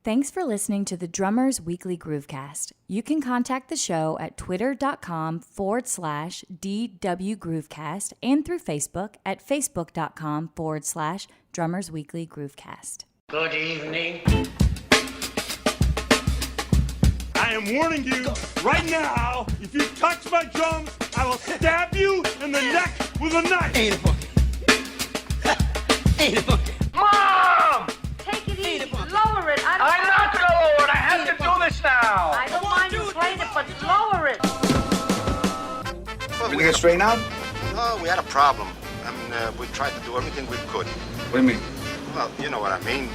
Thanks for listening to the Drummers Weekly Groovecast. You can contact the show at twitter.com/DW Groovecast and through Facebook at facebook.com/Drummers Weekly Groovecast. Good evening. I am warning you right now, if you touch my drums, I will stab you in the neck with a knife. Ain't a bucket. Ain't a bucket. Mom! Take it easy. Lower it. I'm not gonna lower it. I have to do this now. I don't mind you playing it, but lower it. Everything get straightened out? No, we had a problem. I mean, we tried to do everything we could. What do you mean? Well, you know what I mean.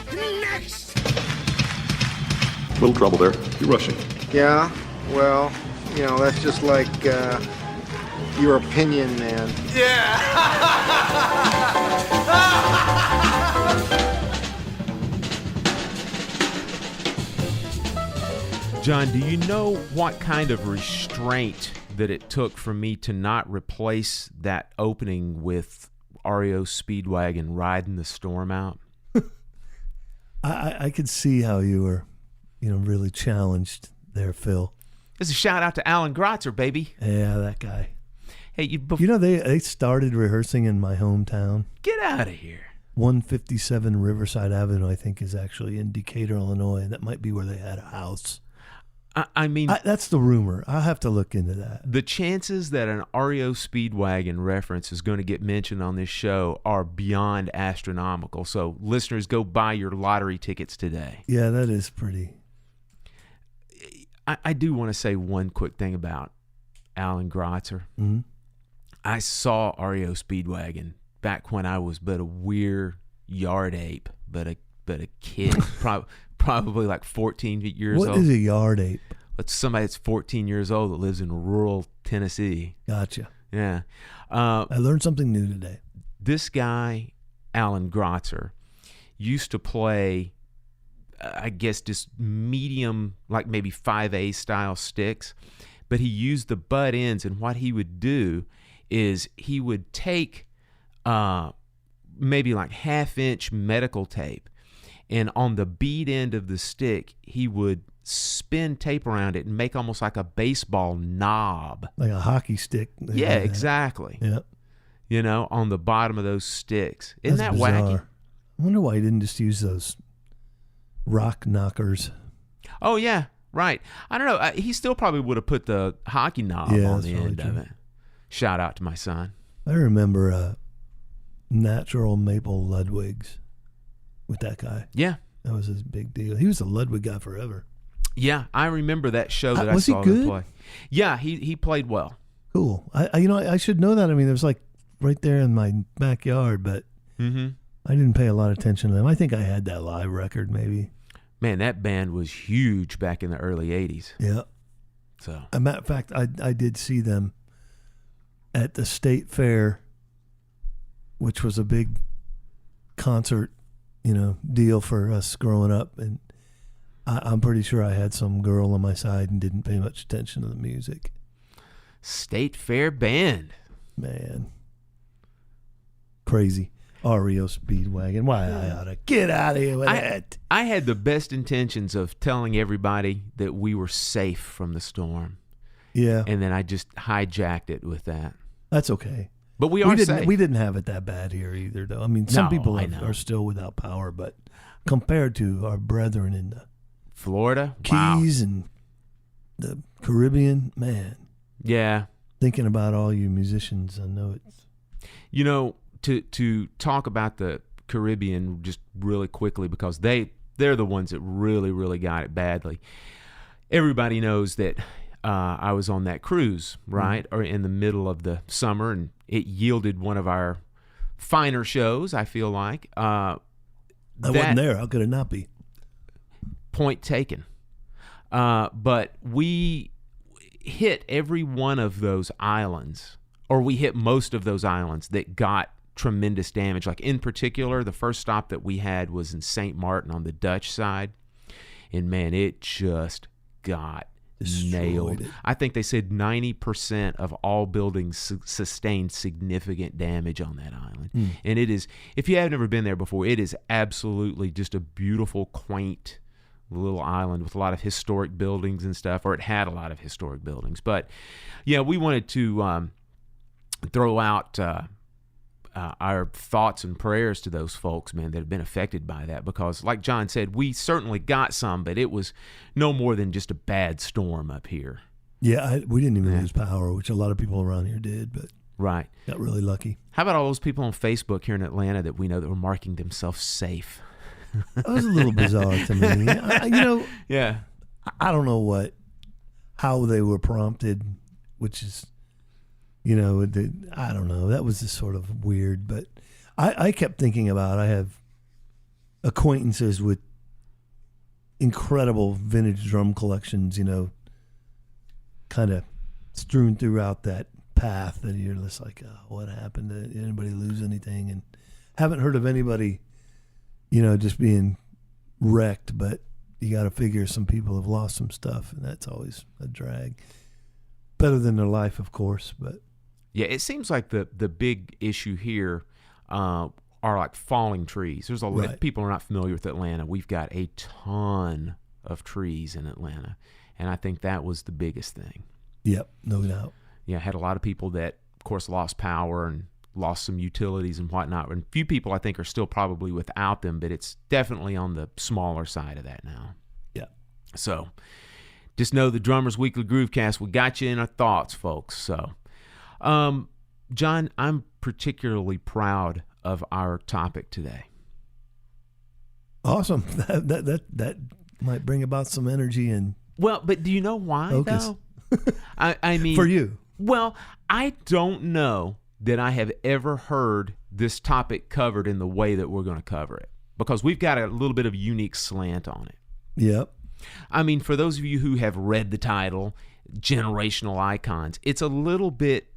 Little trouble there. You're rushing. Yeah, well, you know, that's just like your opinion, man. John, do you know what kind of restraint that it took for me to not replace that opening with REO Speedwagon Riding the Storm Out? I could see how you were, really challenged there, Phil. This is a shout out to Alan Grotzer, baby. Yeah, that guy. Hey, they started rehearsing in my hometown. Get out of here. 157 Riverside Avenue, I think, is actually in Decatur, Illinois. That might be where they had a house. I mean, that's the rumor. I'll have to look into that. The chances that an REO Speedwagon reference is going to get mentioned on this show are beyond astronomical. So, listeners, go buy your lottery tickets today. Yeah, that is pretty. I do want to say one quick thing about Alan Grotzer. Mm-hmm. I saw REO Speedwagon back when I was but a weird yard ape, but a kid, probably like 14 years old. What is a yard ape? It's somebody that's 14 years old that lives in rural Tennessee. Gotcha. Yeah. I learned something new today. This guy, Alan Grotzer, used to play, I guess, just medium, like maybe 5A style sticks, but he used the butt ends, and what he would do is he would take maybe like 1/2-inch medical tape, and on the bead end of the stick, he would spin tape around it and make almost like a baseball knob. Like a hockey stick. Yeah, exactly. Yep. On the bottom of those sticks. Isn't that bizarre. wacky? I wonder why he didn't just use those rock knockers. Oh, yeah, right. I don't know. He still probably would have put the hockey knob on the end of it. Shout out to my son. I remember natural maple Ludwigs with that guy. Yeah. That was his big deal. He was a Ludwig guy forever. Yeah, I remember that show that I saw him play. Yeah, he played well. Cool. I should know that. I mean, it was like right there in my backyard, but I didn't pay a lot of attention to them. I think I had that live record maybe. Man, that band was huge back in the early 80s. Yeah. So, as a matter of fact, I did see them at the State Fair, which was a big concert, deal for us growing up. And I'm pretty sure I had some girl on my side and didn't pay much attention to the music. State Fair band. Man. Crazy. REO Speedwagon. Why I ought to get out of here with that. I had the best intentions of telling everybody that we were safe from the storm. Yeah. And then I just hijacked it with that. That's okay. But we are safe. We didn't have it that bad here either, though. I mean, some people are still without power, but compared to our brethren in the Florida, Keys and the Caribbean, man. Yeah. Thinking about all you musicians, I know it's... To talk about the Caribbean just really quickly, because they're the ones that really, really got it badly. Everybody knows that I was on that cruise, right, or in the middle of the summer, and it yielded one of our finer shows, I feel like. I wasn't there. How could it not be? Point taken. But we hit every one of those islands, or we hit most of those islands that got tremendous damage. Like in particular, the first stop that we had was in St. Martin on the Dutch side, and man, it just got nailed. I think they said 90% of all buildings sustained significant damage on that island. And it is, if you have never been there before, it is absolutely just a beautiful, quaint a little island with a lot of historic buildings and stuff, or it had a lot of historic buildings. But yeah, we wanted to throw out our thoughts and prayers to those folks, man, that have been affected by that, because like John said, we certainly got some, but it was no more than just a bad storm up here. Yeah, we didn't even lose power, which a lot of people around here did, but Right. got really lucky. How about all those people on Facebook here in Atlanta that we know that were marking themselves safe? That was a little bizarre to me. Yeah. I don't know how they were prompted, which is, I don't know. That was just sort of weird. But I kept thinking about, I have acquaintances with incredible vintage drum collections, kind of strewn throughout that path, and you're just like, oh, what happened? Did anybody lose anything? And haven't heard of anybody, just being wrecked, but you got to figure some people have lost some stuff, and that's always a drag. Better than their life, of course, but Yeah, it seems like the big issue here are like falling trees. There's a lot Right. people are not familiar with Atlanta. We've got a ton of trees in Atlanta, and I think that was the biggest thing. yep, no doubt. Yeah, had a lot of people that, of course, lost power and lost some utilities and whatnot. And a few people, I think, are still probably without them, but it's definitely on the smaller side of that now. Yeah. So just know the Drummers Weekly Groovecast, we got you in our thoughts, folks. So, John, I'm particularly proud of our topic today. Awesome. That might bring about some energy and Well, but do you know why, focus. though? I mean, for you. Well, I don't know that I have ever heard this topic covered in the way that we're going to cover it, because we've got a little bit of a unique slant on it. Yep. I mean, for those of you who have read the title, Generational Icons, it's a little bit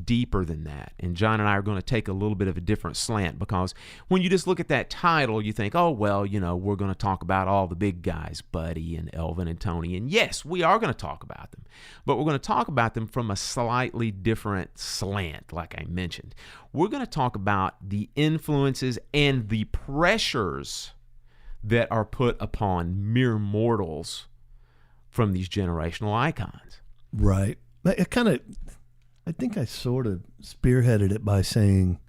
deeper than that. And John and I are going to take a little bit of a different slant, because when you just look at that title, you think, oh, well, we're going to talk about all the big guys, Buddy and Elvin and Tony. And yes, we are going to talk about them, but we're going to talk about them from a slightly different slant, like I mentioned. We're going to talk about the influences and the pressures that are put upon mere mortals from these generational icons. Right. I think I sort of spearheaded it by saying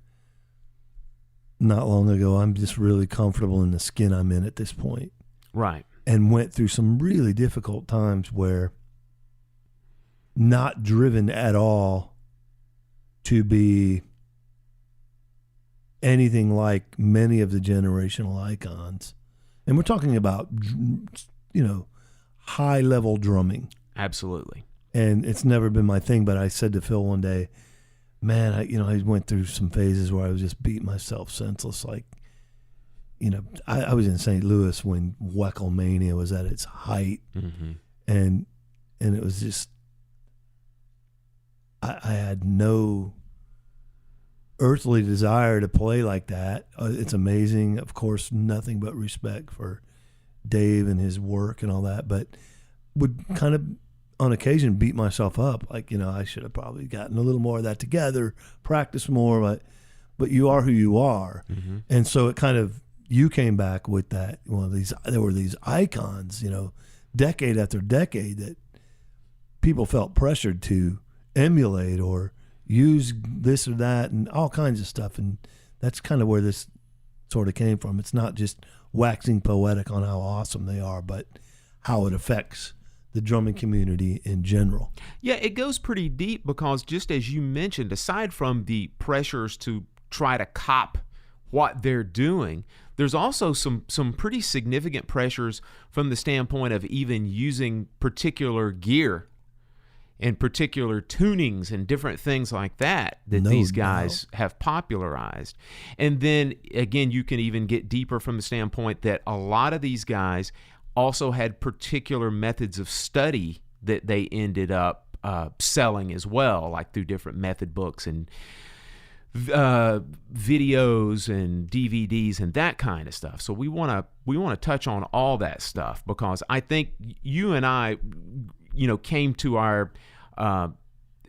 not long ago, I'm just really comfortable in the skin I'm in at this point. Right. And went through some really difficult times where not driven at all to be anything like many of the generational icons. And we're talking about, high level drumming. Absolutely. And it's never been my thing, but I said to Phil one day, man, I went through some phases where I was just beating myself senseless. Like, I was in St. Louis when Weckelmania was at its height. Mm-hmm. And it was just, I had no earthly desire to play like that. It's amazing. Of course, nothing but respect for Dave and his work and all that, but would kind of, on occasion, beat myself up. Like, I should have probably gotten a little more of that together, practice more, but you are who you are. Mm-hmm. And so it kind of, you came back with that. Well, there were these icons, decade after decade that people felt pressured to emulate or use this or that and all kinds of stuff. And that's kind of where this sort of came from. It's not just waxing poetic on how awesome they are, but how it affects the drumming community in general. Yeah, it goes pretty deep, because just as you mentioned, aside from the pressures to try to cop what they're doing, there's also some pretty significant pressures from the standpoint of even using particular gear and particular tunings and different things like that these guys have popularized. And then again, you can even get deeper from the standpoint that a lot of these guys also had particular methods of study that they ended up selling as well, like through different method books and videos and DVDs and that kind of stuff. So we want to touch on all that stuff, because I think you and I, came to our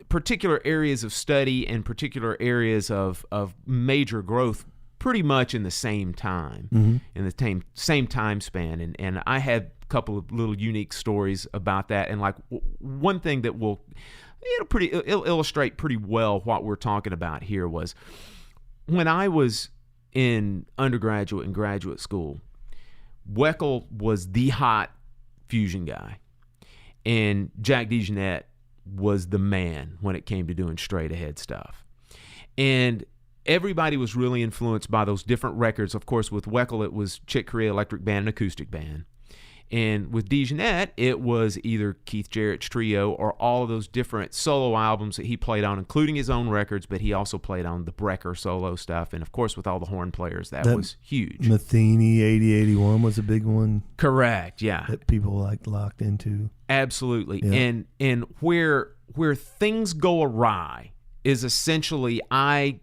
particular areas of study and particular areas of major growth pretty much in the same time, in the same time span. And I had a couple of little unique stories about that. And like one thing that it'll illustrate pretty well what we're talking about here was when I was in undergraduate and graduate school, Weckl was the hot fusion guy, and Jack DeJohnette was the man when it came to doing straight ahead stuff. And everybody was really influenced by those different records. Of course, with Weckl, it was Chick Corea Electric Band and Acoustic Band. And with DeJohnette, it was either Keith Jarrett's Trio or all of those different solo albums that he played on, including his own records, but he also played on the Brecker solo stuff. And, of course, with all the horn players, that was huge. Matheny 8081 was a big one. Correct, yeah. That people like locked into. Absolutely. Yeah. And where things go awry is essentially I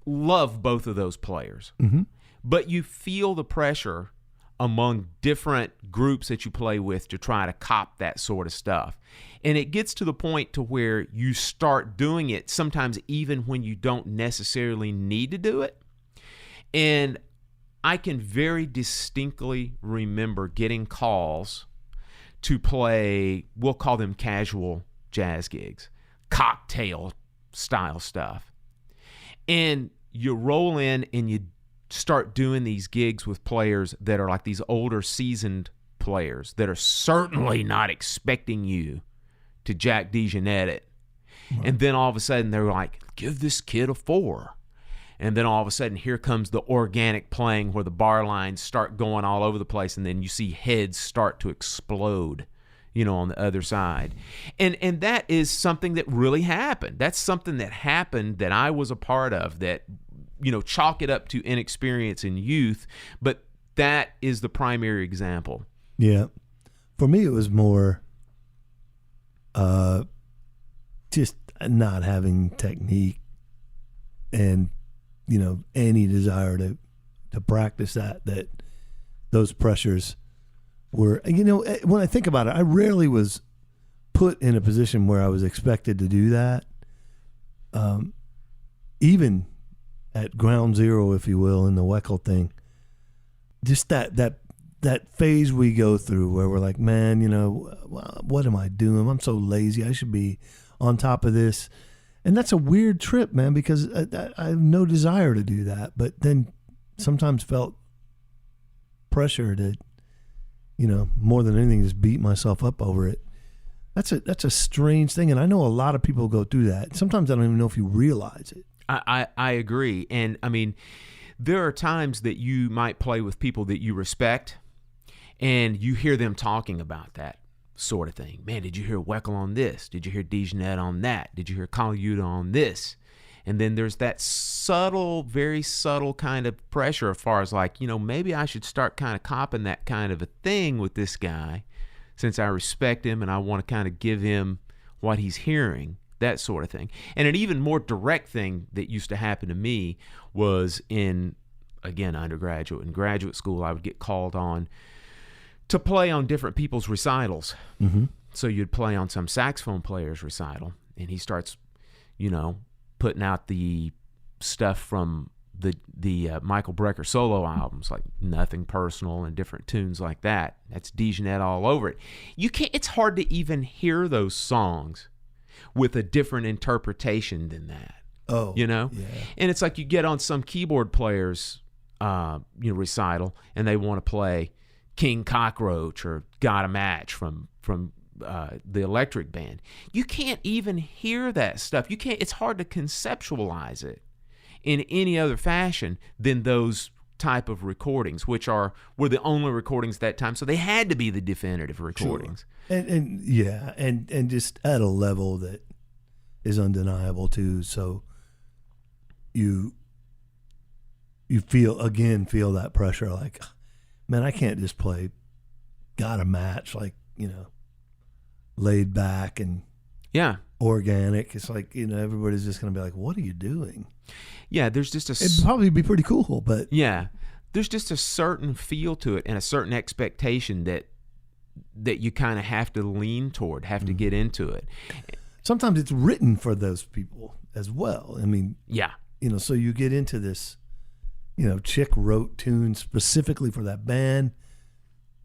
love both of those players. Mm-hmm. But you feel the pressure among different groups that you play with to try to cop that sort of stuff. And it gets to the point to where you start doing it sometimes even when you don't necessarily need to do it. And I can very distinctly remember getting calls to play, we'll call them casual jazz gigs, cocktail style stuff. And you roll in and you start doing these gigs with players that are like these older seasoned players that are certainly not expecting you to Jack DeJohnette it. Right. And then all of a sudden they're like, give this kid a 4. And then all of a sudden here comes the organic playing where the bar lines start going all over the place, and then you see heads start to explode, on the other side. And that is something that really happened. That's something that happened that I was a part of that, chalk it up to inexperience in youth, but that is the primary example. Yeah. For me, it was more just not having technique and, any desire to practice that those pressures were, when I think about it, I rarely was put in a position where I was expected to do that. Even at ground zero, if you will, in the Weckl thing, just that phase we go through where we're like, man, what am I doing? I'm so lazy. I should be on top of this. And that's a weird trip, man, because I have no desire to do that. But then sometimes felt pressure to, more than anything, just beat myself up over it. That's a strange thing. And I know a lot of people go through that. Sometimes I don't even know if you realize it. I agree. And I mean, there are times that you might play with people that you respect and you hear them talking about that sort of thing. Man, did you hear Weckl on this? Did you hear DeJohnette on that? Did you hear Colaiuta on this? And then there's that subtle, very subtle kind of pressure as far as like, maybe I should start kind of copping that kind of a thing with this guy since I respect him and I want to kind of give him what he's hearing. That sort of thing. And an even more direct thing that used to happen to me was in, again, undergraduate and graduate school, I would get called on to play on different people's recitals. Mm-hmm. So you'd play on some saxophone player's recital, and he starts, putting out the stuff from the Michael Brecker solo albums, like Nothing Personal and different tunes like that. That's DeJohnette all over it. It's hard to even hear those songs with a different interpretation than that. Oh, yeah. And it's like you get on some keyboard player's, recital, and they want to play King Cockroach or Got a Match from the Electric Band. You can't even hear that stuff. It's hard to conceptualize it in any other fashion than those type of recordings, which were the only recordings at that time, so they had to be the definitive recordings. Sure. And just at a level that is undeniable too. So you feel that pressure, like, man, I can't just play Got a Match, like, laid back and organic. It's like, everybody's just gonna be like, what are you doing? Yeah, there's just it'd probably be pretty cool, but yeah, there's just a certain feel to it and a certain expectation that you kind of have to lean toward, have to get into it. Sometimes it's written for those people as well. I mean, yeah, so you get into this Chick wrote tunes specifically for that band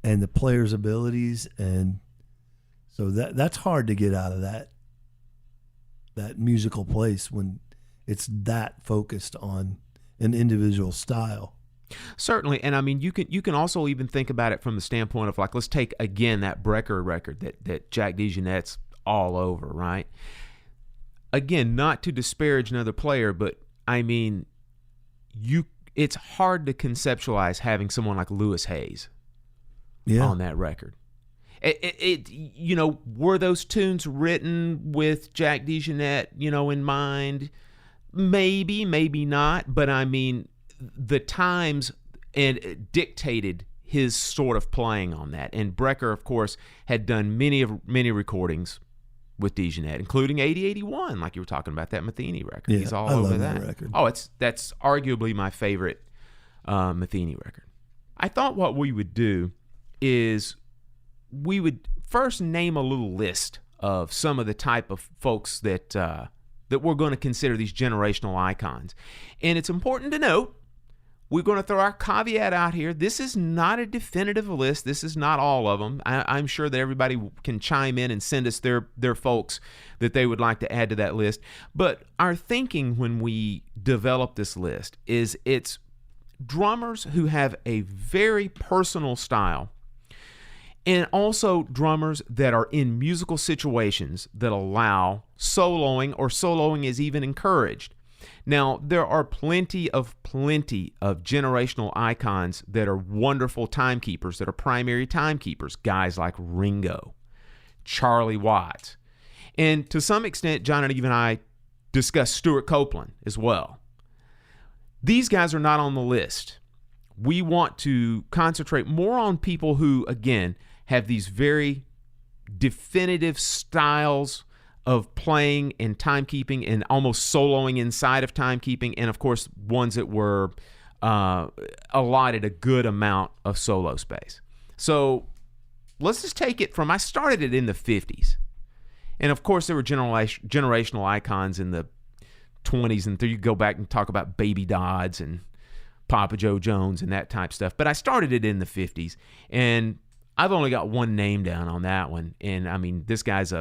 and the players' abilities, and so that's hard to get out of that musical place when it's that focused on an individual style. Certainly, and I mean you can also even think about it from the standpoint of, like, let's take again that Brecker record that Jack DeJohnette's all over, right? Again, not to disparage another player, but I mean it's hard to conceptualize having someone like Louis Hayes on that record. Were those tunes written with Jack DeJohnette, in mind? Maybe, maybe not, but I mean the times and dictated his sort of playing on that. And Brecker, of course, had done many recordings with DeJohnette, including 8081, like you were talking about, that Matheny record. Yeah, he's all I over love that. that record. Oh, that's arguably my favorite Matheny record. I thought what we would do is we would first name a little list of some of the type of folks that we're going to consider these generational icons. And it's important to note, we're going to throw our caveat out here. This is not a definitive list. This is not all of them. I'm sure that everybody can chime in and send us their folks that they would like to add to that list. But our thinking when we develop this list is it's drummers who have a very personal style, and also drummers that are in musical situations that allow soloing, or soloing is even encouraged. Now, there are plenty of generational icons that are wonderful timekeepers, that are primary timekeepers, guys like Ringo, Charlie Watts, and to some extent, John and even I discussed Stuart Copeland as well. These guys are not on the list. We want to concentrate more on people who, again, have these very definitive styles of playing and timekeeping and almost soloing inside of timekeeping, and of course ones that were allotted a good amount of solo space. So let's just take it from, I started it in the 50s, and of course there were generational icons in the 20s, and you go back and talk about Baby Dodds and Papa Joe Jones and that type stuff, but I started it in the 50s, and I've only got one name down on that one, and I mean, this guy's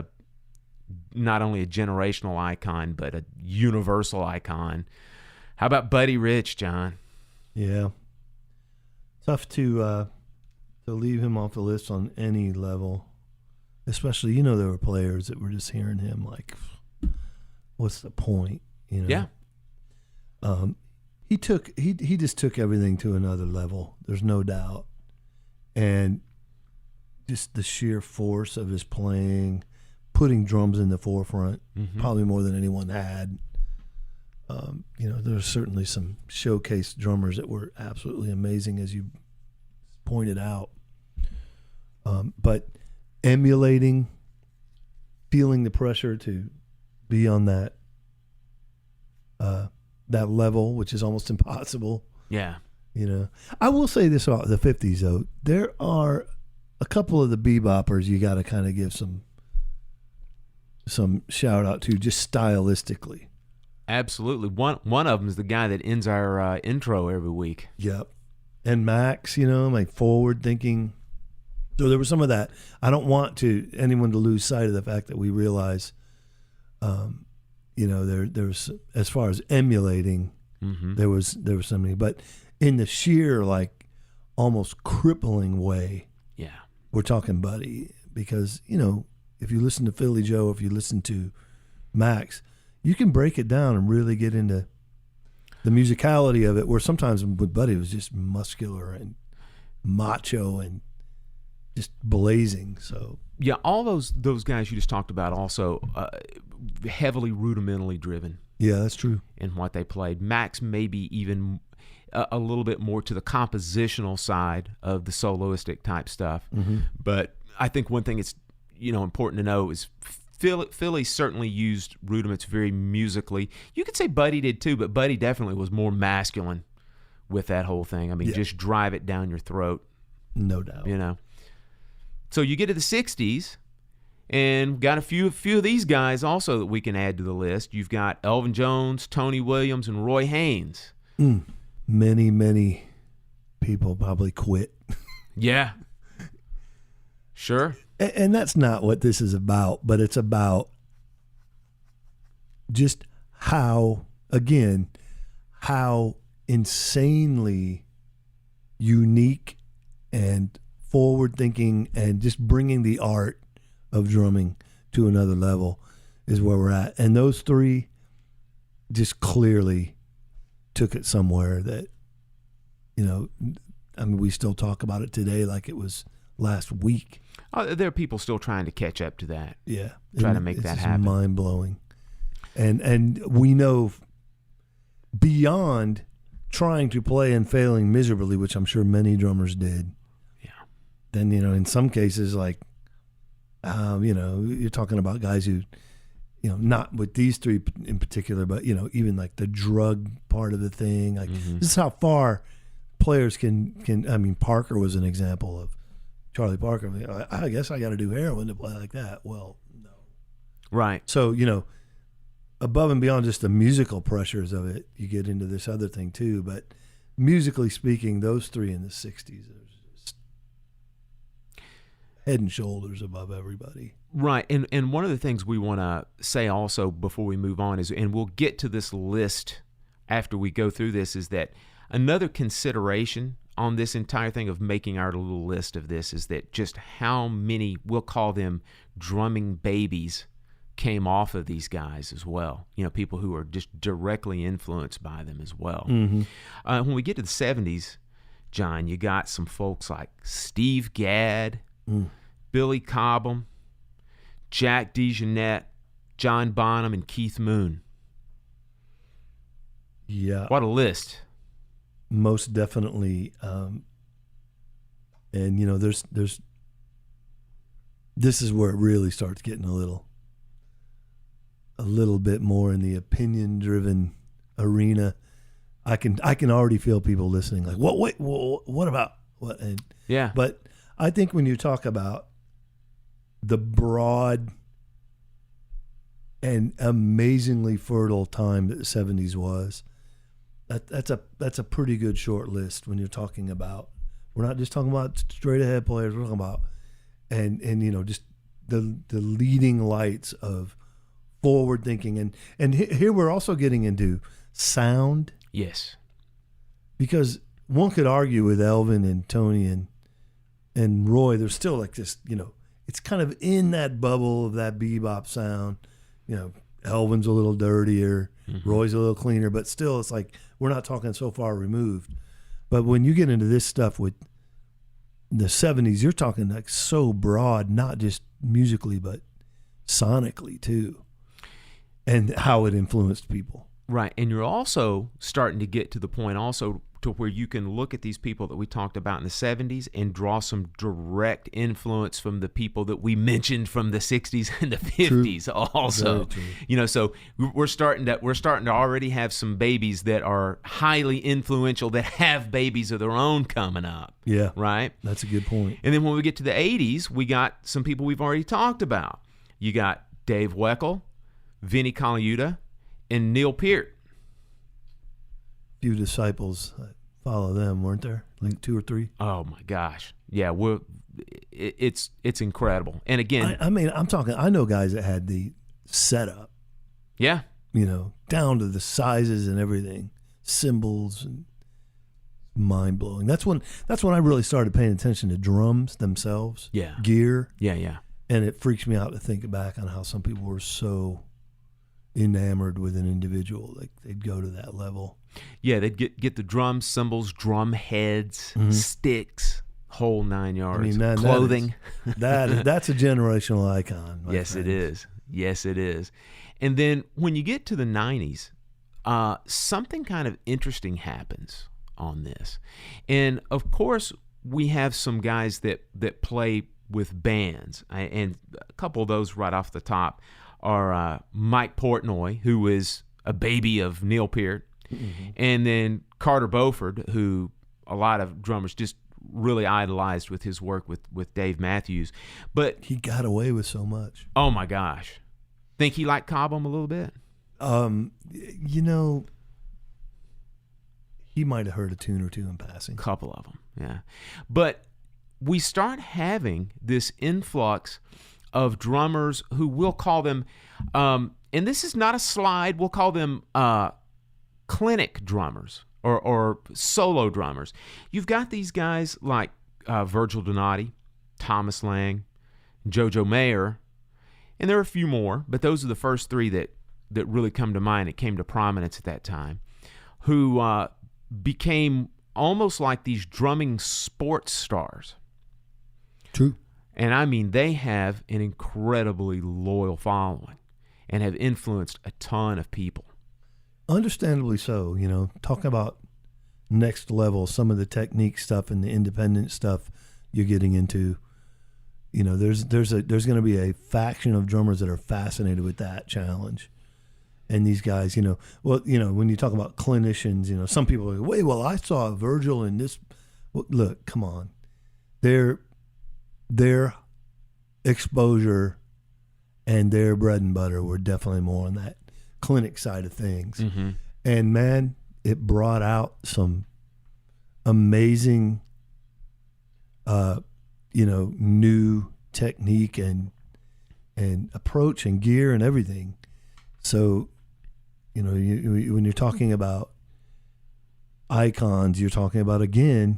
not only a generational icon, but a universal icon. How about Buddy Rich, John? Yeah. Tough to leave him off the list on any level, especially, there were players that were just hearing him like, what's the point? Yeah. He just took everything to another level. There's no doubt. And just the sheer force of his playing, putting drums in the forefront, probably more than anyone had. There's certainly some showcase drummers that were absolutely amazing, as you pointed out. But emulating, feeling the pressure to be on that level, which is almost impossible. Yeah. I will say this about the 50s, though. There are a couple of the beboppers you got to kind of give some shout out to, just stylistically. Absolutely. One of them is the guy that ends our intro every week. Yep. And Max, like forward thinking. So there was some of that. I don't want anyone to lose sight of the fact that we realize, there's, as far as emulating, there was something, but in the sheer, like, almost crippling way. Yeah. We're talking Buddy, because, if you listen to Philly Joe, if you listen to Max, you can break it down and really get into the musicality of it, where sometimes with Buddy it was just muscular and macho and just blazing. So yeah, all those guys you just talked about also heavily rudimentally driven. Yeah, that's true. In what they played. Max maybe even a little bit more to the compositional side of the soloistic type stuff. But I think one thing it's important to know is Philly certainly used rudiments very musically. You could say Buddy did too, but Buddy definitely was more masculine with that whole thing. I mean, just drive it down your throat. No doubt. So you get to the 60s, and got a few of these guys also that we can add to the list. You've got Elvin Jones, Tony Williams, and Roy Haynes. many people probably quit. Yeah. Sure. And that's not what this is about, but it's about just how insanely unique and forward-thinking and just bringing the art of drumming to another level is where we're at. And those three just clearly took it somewhere that, we still talk about it today like it was last week. There are people still trying to catch up to that. Yeah. Try to make that happen. Mind-blowing. And we know beyond trying to play and failing miserably, which I'm sure many drummers did. Yeah. Then, in some cases, like, you're talking about guys who, not with these three in particular, but, even like the drug part of the thing. Like, this is how far players can. Parker was an example of Charlie Parker. I guess I got to do heroin to play like that. Well, no. Right. So, above and beyond just the musical pressures of it, you get into this other thing too. But musically speaking, those three in the 60s are just head and shoulders above everybody. Right. And one of the things we want to say also before we move on is, and we'll get to this list after we go through this, is that another consideration on this entire thing of making our little list of this is that just how many, we'll call them drumming babies, came off of these guys as well. People who are just directly influenced by them as well. Mm-hmm. When we get to the 70s, John, you got some folks like Steve Gadd, Billy Cobham, Jack DeJohnette, John Bonham, and Keith Moon. Yeah. What a list. Most definitely. And, there's this is where it really starts getting a little bit more in the opinion-driven arena. I can already feel people listening like, what about what? And, yeah. But I think when you talk about the broad and amazingly fertile time that the 70s was, that's a pretty good short list when you're talking about. We're not just talking about straight ahead players. We're talking about and just the leading lights of forward thinking, and here we're also getting into sound. Yes, because one could argue with Elvin and Tony and Roy, there's still like this, it's kind of in that bubble of that bebop sound. Elvin's a little dirtier, Roy's a little cleaner, but still it's like we're not talking so far removed. But when you get into this stuff with the 70s, you're talking like so broad, not just musically but sonically too. And how it influenced people. Right. And you're also starting to get to the point also to where you can look at these people that we talked about in the 70s and draw some direct influence from the people that we mentioned from the 60s and the 50s. True. Also. So we're starting to already have some babies that are highly influential that have babies of their own coming up. Yeah. Right? That's a good point. And then when we get to the 80s, we got some people we've already talked about. You got Dave Weckl, Vinnie Colaiuta, and Neil Peart. Few disciples follow them, weren't there? Like 2 or 3. Oh my gosh, yeah, it's incredible. And again, I'm talking. I know guys that had the setup. Yeah, down to the sizes and everything, cymbals, and mind blowing. That's when I really started paying attention to drums themselves. Yeah, gear. Yeah. And it freaks me out to think back on how some people were so enamored with an individual, like they'd go to that level. Yeah, they'd get the drums, cymbals, drum heads, sticks, whole 9 yards. Clothing. That's a generational icon. Yes, friends. It is. Yes, it is. And then when you get to the 90s, something kind of interesting happens on this. And of course, we have some guys that play with bands, and a couple of those right off the top are Mike Portnoy, who is a baby of Neil Peart, and then Carter Beauford, who a lot of drummers just really idolized with his work with Dave Matthews. But he got away with so much. Oh my gosh. Think he liked Cobham a little bit? He might have heard a tune or two in passing. Couple of them, yeah. But we start having this influx of drummers who we'll call them, and this is not a slide, we'll call them clinic drummers or solo drummers. You've got these guys like Virgil Donati, Thomas Lang, Jojo Mayer, and there are a few more, but those are the first three that really come to mind. It came to prominence at that time, who became almost like these drumming sports stars. True. And I mean, they have an incredibly loyal following and have influenced a ton of people. Understandably so. You know, talking about next level, some of the technique stuff and the independent stuff you're getting into. You know, there's going to be a faction of drummers that are fascinated with that challenge. And these guys, when you talk about clinicians, some people are like, wait, well, I saw Virgil in this. Well, look, come on. Their exposure and their bread and butter were definitely more on that clinic side of things. Mm-hmm. And, man, it brought out some amazing, new technique and approach and gear and everything. So, when you're talking about icons, you're talking about, again,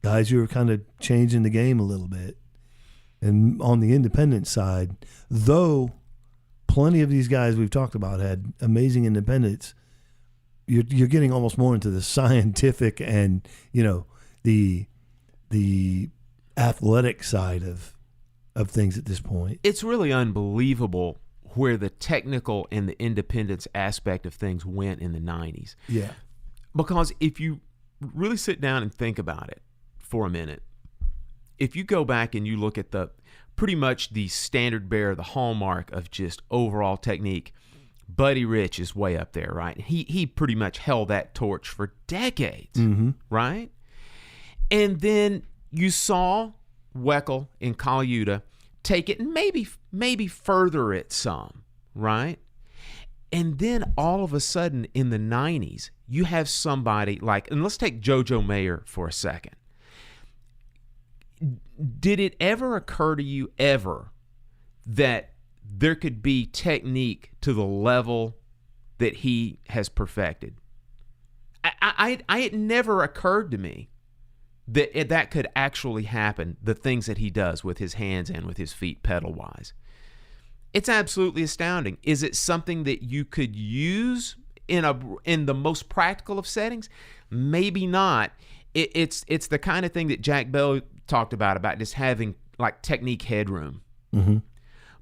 guys who are kind of changing the game a little bit. And on the independent side, though plenty of these guys we've talked about had amazing independence, you're getting almost more into the scientific and, the athletic side of things at this point. It's really unbelievable where the technical and the independence aspect of things went in the 90s. Yeah. Because if you really sit down and think about it for a minute, if you go back and you look at pretty much the standard bearer, the hallmark of just overall technique, Buddy Rich is way up there, right? He pretty much held that torch for decades, right? And then you saw Weckl and Caliuta take it and maybe further it some, right? And then all of a sudden in the 90s, you have somebody like, and let's take Jojo Mayer for a second. Did it ever occur to you that there could be technique to the level that he has perfected? It never occurred to me that could actually happen, the things that he does with his hands and with his feet pedal-wise. It's absolutely astounding. Is it something that you could use in the most practical of settings? Maybe not. It's the kind of thing that Jack Bell talked about just having like technique headroom. Mm-hmm.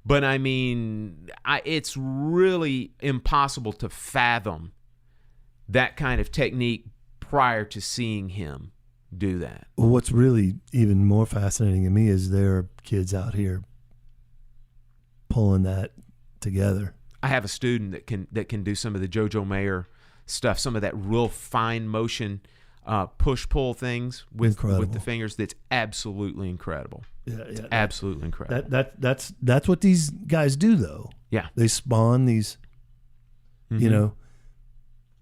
But I mean, it's really impossible to fathom that kind of technique prior to seeing him do that. Well, what's really even more fascinating to me is there are kids out here pulling that together. I have a student that can do some of the Jojo Mayer stuff, some of that real fine motion push-pull things with the fingers. That's absolutely incredible. Yeah, absolutely incredible. That's what these guys do, though. Yeah, they spawn these,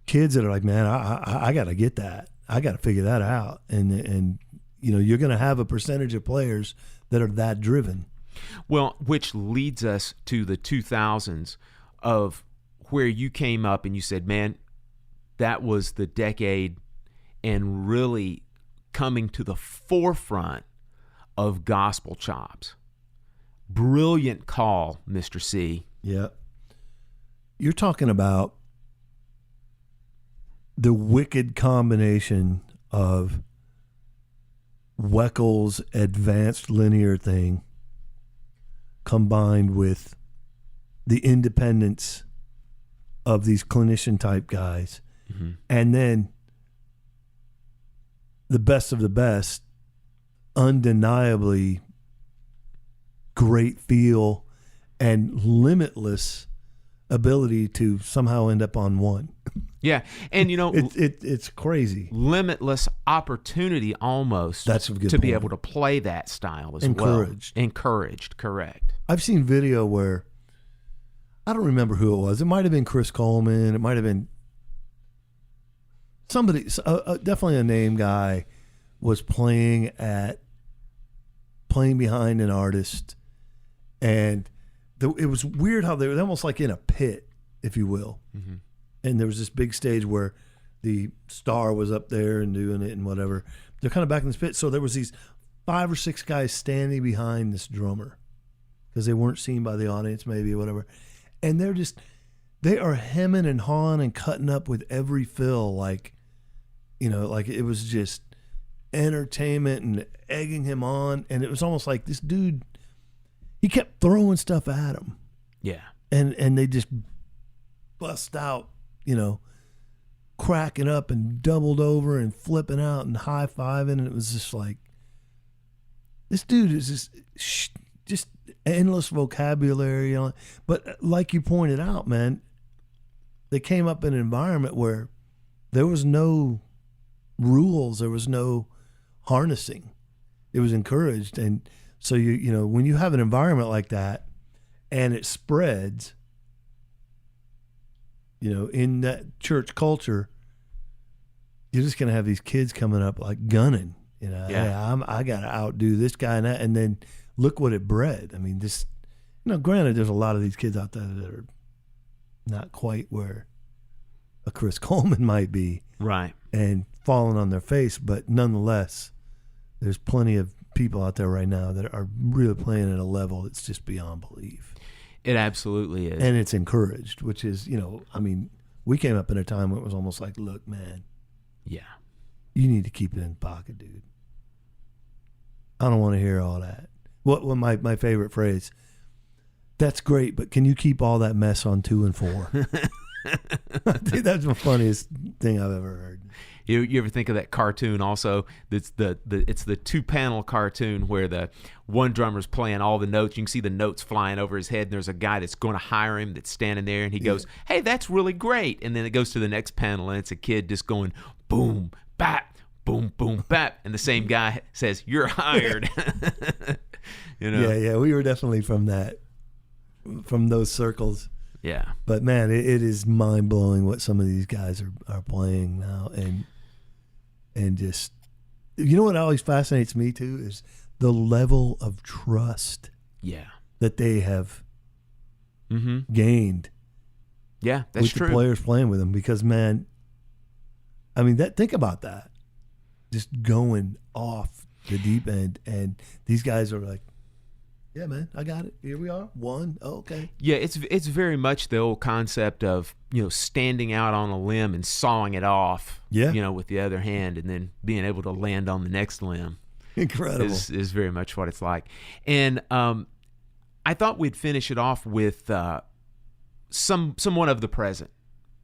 kids that are like, man, I got to get that. I got to figure that out. And you're going to have a percentage of players that are that driven. Well, which leads us to the 2000s of where you came up and you said, man, that was the decade and really coming to the forefront of gospel chops. Brilliant call, Mr. C. Yeah. You're talking about the wicked combination of Weckl's advanced linear thing combined with the independence of these clinician type guys. Mm-hmm. And then the best of the best, undeniably great feel and limitless ability to somehow end up on one. Yeah, and it's crazy. Limitless opportunity almost. That's a good to be point. able to play that style as Encouraged. well. Encouraged, correct. I've seen video where I don't remember who it was. It might have been Chris Coleman. It might have been somebody, definitely a name guy, was playing behind an artist, and it was weird how they were almost like in a pit, if you will. Mm-hmm. And there was this big stage where the star was up there and doing it and whatever. They're kind of back in this pit, so there was these 5 or 6 guys standing behind this drummer because they weren't seen by the audience, maybe, or whatever. And they are hemming and hawing and cutting up with every fill, like it was just entertainment and egging him on. And it was almost like this dude, he kept throwing stuff at him. Yeah. And they just bust out, cracking up and doubled over and flipping out and high-fiving. And it was just like, this dude is just endless vocabulary. But like you pointed out, man, they came up in an environment where there was no rules, there was no harnessing. It was encouraged. And so when you have an environment like that and it spreads, in that church culture, you're just gonna have these kids coming up like gunning. Yeah. Hey, I gotta outdo this guy and that, and then look what it bred. I mean, this, granted, there's a lot of these kids out there that are not quite where a Chris Coleman might be, right, and falling on their face, but nonetheless, there's plenty of people out there right now that are really playing at a level that's just beyond belief. It absolutely is. And it's encouraged, which is, we came up in a time where it was almost like, look, man, yeah, you need to keep it in the pocket, dude. I don't want to hear all that. What my favorite phrase, that's great, but can you keep all that mess on 2 and 4? I think that's the funniest thing I've ever heard. You ever think of that cartoon also? It's the 2-panel cartoon where the one drummer's playing all the notes. You can see the notes flying over his head, and there's a guy that's going to hire him that's standing there, and he goes, hey, that's really great. And then it goes to the next panel, and it's a kid just going, boom, bap, boom, boom, bap. And the same guy says, you're hired. Yeah, we were definitely from those circles. Yeah. But, man, it is mind-blowing what some of these guys are playing now. And just, what always fascinates me, too, is the level of trust that they have gained. Yeah, that's with true. The players playing with them. Because, man, I mean, think about that. Just going off the deep end. And these guys are like, yeah, man, I got it. Here we are. 1. Oh, okay. Yeah, it's very much the old concept of, standing out on a limb and sawing it off, with the other hand, and then being able to land on the next limb. Incredible. Is very much what it's like. And I thought we'd finish it off with someone of the present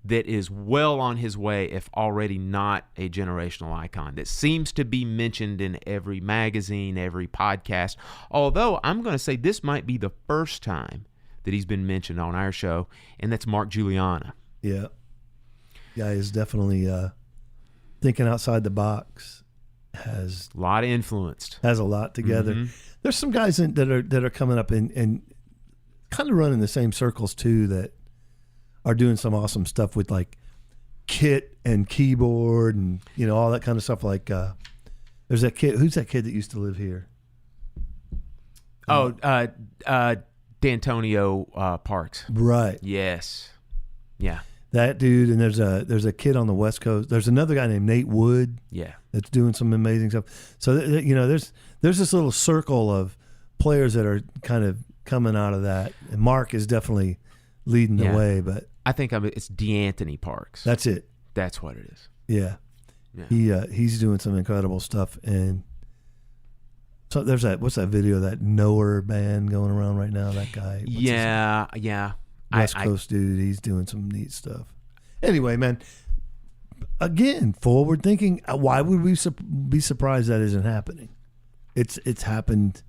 that is well on his way, if already not a generational icon, that seems to be mentioned in every magazine, every podcast. Although I'm going to say this might be the first time that he's been mentioned on our show, and that's Mark Guiliana. Yeah. Guy is definitely thinking outside the box. Has a lot of influenced. Has a lot together. Mm-hmm. There's some guys that are coming up and kind of running the same circles too, that are doing some awesome stuff with like kit and keyboard and all that kind of stuff. Like there's that kid. Who's that kid that used to live here? D'Antonio Parks. Right. Yes. Yeah. That dude. And there's a kid on the West Coast. There's another guy named Nate Wood. Yeah. That's doing some amazing stuff. So there's this little circle of players that are kind of coming out of that. And Mark is definitely leading the way, but I think it's D'Anthony Parks. That's it. That's what it is. Yeah. He's doing some incredible stuff. And so there's what's that video, that Knower band going around right now, that guy? Yeah. West Coast dude, he's doing some neat stuff. Anyway, man, again, forward thinking, why would we be surprised that isn't happening? It's happened,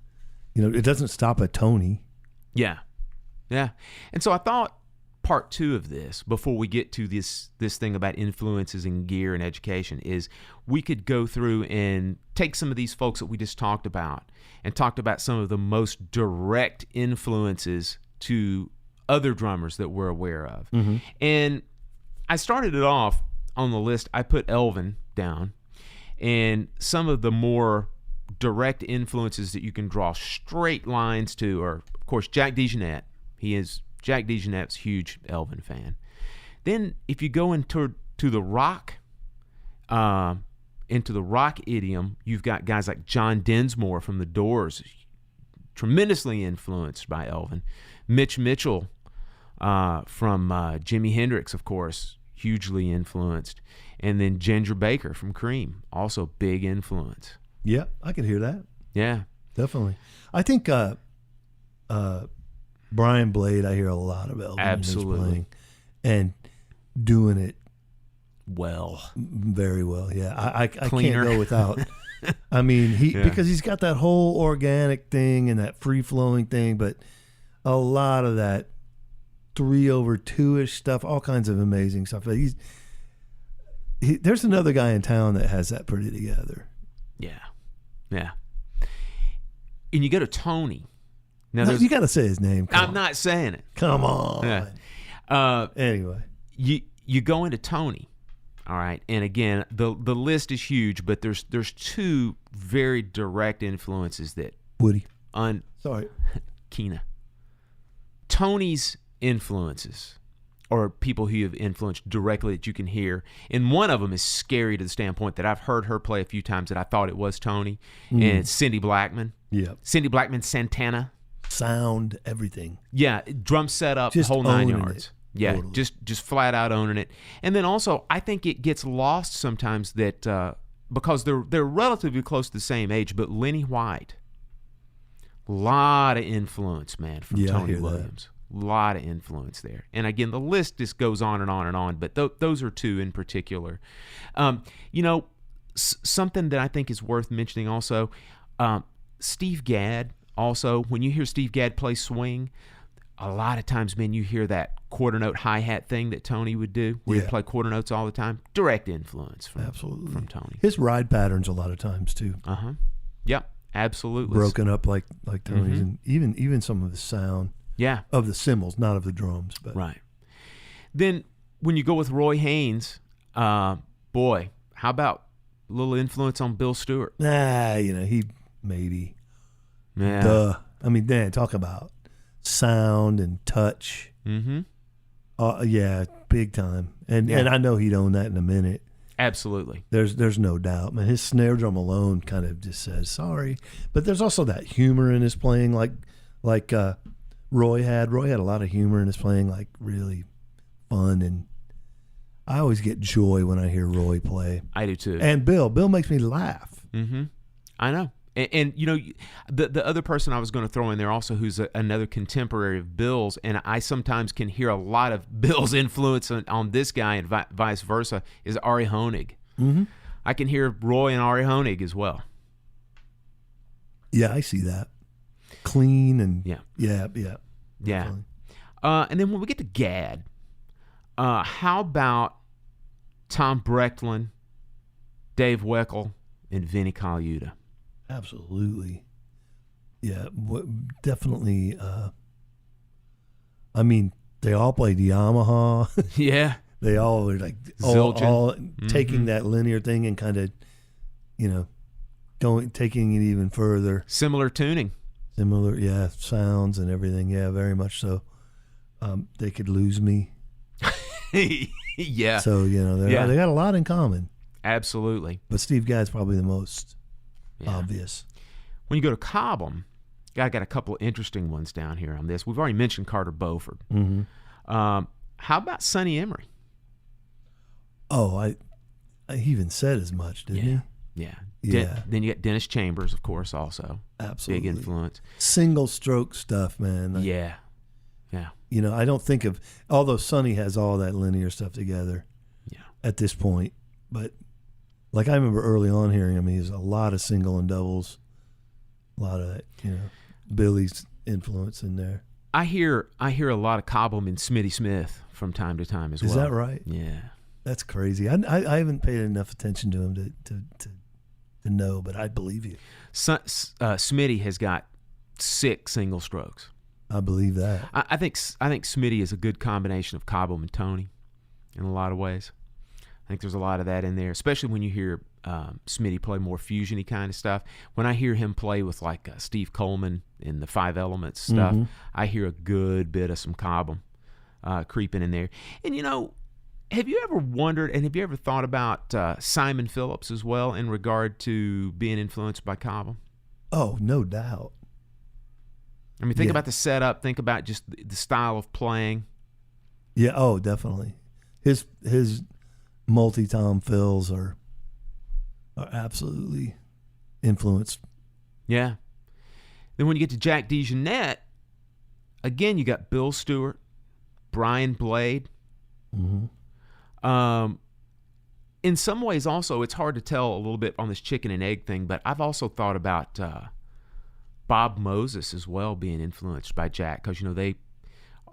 it doesn't stop at Tony. Yeah. Yeah. And so I thought part 2 of this, before we get to this thing about influences in gear and education, is we could go through and take some of these folks that we just talked about and talked about some of the most direct influences to other drummers that we're aware of. Mm-hmm. And I started it off on the list, I put Elvin down, and some of the more direct influences that you can draw straight lines to are, of course, Jack DeJohnette. Jack DeJohnette's a huge Elvin fan. Then if you go into the rock idiom, you've got guys like John Densmore from The Doors, tremendously influenced by Elvin. Mitch Mitchell from Jimi Hendrix, of course, hugely influenced. And then Ginger Baker from Cream, also big influence. Yeah, I can hear that. Yeah. Definitely. I think Brian Blade, I hear a lot of Elvin in his Absolutely. playing, and doing it Well. very well. Yeah, I Cleaner. can't go without. I mean, Yeah. because he's got that whole organic thing and that free flowing thing, but a lot of that 3/2-ish stuff, all kinds of amazing stuff. There's another guy in town that has that pretty together. Yeah. Yeah. And you go to Tony. Now, No, there's, you got to say his name. I'm not saying it. Come on. Yeah. Anyway, You go into Tony, all right, and again the list is huge, but there's two very direct influences that Woody. Sorry, Keena. Tony's influences, or people who have influenced directly that you can hear, and one of them is scary to the standpoint that I've heard her play a few times that I thought it was Tony, and it's Cindy Blackman. Yeah. Cindy Blackman, Santana. Sound, everything. Yeah, drum setup, Just whole 9 owning yards. it. Yeah, Totally. just flat out owning it. And then also, I think it gets lost sometimes that because they're relatively close to the same age, but Lenny White, lot of influence, man, from Yeah, I Tony hear that. Williams. A lot of influence there. And again, the list just goes on and on and on, but those are two in particular. Something that I think is worth mentioning also, Steve Gadd. Also, when you hear Steve Gadd play swing, a lot of times, man, you hear that quarter note hi-hat thing that Tony would do, where Yeah. he'd play quarter notes all the time. Direct influence from Absolutely. Tony. His ride patterns a lot of times too. Uh-huh. Yep, absolutely. Broken up like Tony's, Mm-hmm. and even some of the sound Yeah, of the cymbals, not of the drums. But right. Then when you go with Roy Haynes, boy, how about a little influence on Bill Stewart? he maybe. Yeah. Duh. I mean, Dan, talk about sound and touch. Mm-hmm. Yeah, big time. And Yeah. and I know he'd own that in a minute. Absolutely. There's no doubt, man. His snare drum alone kind of just says sorry. But there's also that humor in his playing, like Roy had. Roy had a lot of humor in his playing, like really fun, and I always get joy when I hear Roy play. I do too. And Bill makes me laugh. Mm-hmm. I know. And the other person I was going to throw in there also, who's another contemporary of Bill's, and I sometimes can hear a lot of Bill's influence on this guy and vice versa, is Ari Honig. Mm-hmm. I can hear Roy and Ari Honig as well. Yeah, I see that. Clean and Yeah. yeah. Yeah. And then when we get to Gadd, how about Tom Brechtlin, Dave Weckl, and Vinnie Colaiuta? Absolutely. Yeah, definitely. I mean, they all played Yamaha. Yeah. They all were like Zildjian. all taking that linear thing and kind of, taking it even further. Similar tuning. Similar, yeah, sounds and everything. Yeah, very much so. They could lose me. Yeah. So, they got a lot in common. Absolutely. But Steve Gadd's probably the most obvious. When you go to Cobham, I got a couple of interesting ones down here on this. We've already mentioned Carter Beauford. Mm-hmm. How about Sonny Emery? Oh, I he even said as much, didn't he? Yeah. Yeah. Then you got Dennis Chambers, of course, also. Absolutely. Big influence. Single stroke stuff, man. Like, Yeah. Yeah. I don't think of, although Sonny has all that linear stuff together at this point, but like I remember early on hearing him, he's a lot of single and doubles, a lot of that, Billy's influence in there. I hear a lot of Cobham and Smitty Smith from time to time as well. Is that right? Yeah. That's crazy. I haven't paid enough attention to him to know, but I believe you. Smitty has got 6 single strokes. I believe that. I think Smitty is a good combination of Cobham and Tony in a lot of ways. I think there's a lot of that in there, especially when you hear Smitty play more fusion-y kind of stuff. When I hear him play with like Steve Coleman in the Five Elements stuff, I hear a good bit of some Cobham creeping in there. And, you know, have you ever wondered and have you ever thought about Simon Phillips as well in regard to being influenced by Cobham? Oh, no doubt. I mean, think about the setup. Think about just the style of playing. Yeah, oh, definitely. His multi-tom fills are absolutely influenced. Yeah. Then when you get to Jack DeJohnette, again, you got Bill Stewart, Brian Blade. In some ways, also, it's hard to tell a little bit on this chicken and egg thing, but I've also thought about Bob Moses as well being influenced by Jack because, you know,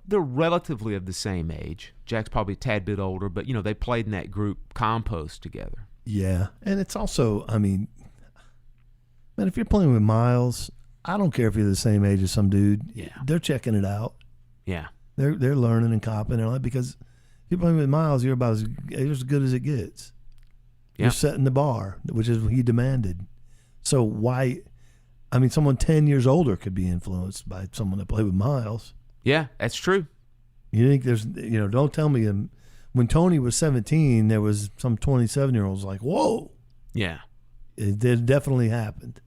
they're relatively of the same age. Jack's probably a tad bit older, but, you know, they played in that group Compost together. Yeah, and it's also, I mean, man, if you're playing with Miles, I don't care if you're the same age as some dude. Yeah. They're checking it out. Yeah. They're learning and copying and all that because if you're playing with Miles, you're about as good as it gets. Yeah. You're setting the bar, which is what he demanded. So why, I mean, someone 10 years older could be influenced by someone that played with Miles. Yeah, that's true. You think there's, you know, don't tell me when Tony was 17, there was some 27-year-olds like, whoa. Yeah. It definitely happened.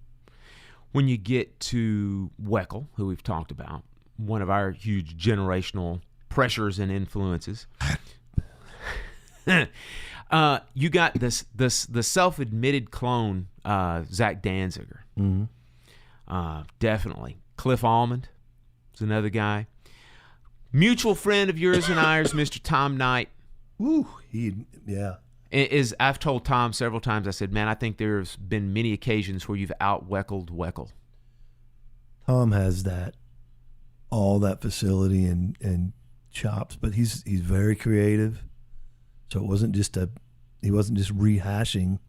When you get to Weckl, who we've talked about, one of our huge generational pressures and influences, you got the self-admitted clone, Zach Danziger. Definitely. Cliff Almond is another guy. Mutual friend of yours and ours, Mr. Tom Knight. Woo, I've told Tom several times, I said, man, I think there's been many occasions where you've out-Weckled Weckl. Tom has all that facility and chops, but he's very creative. So he wasn't just rehashing.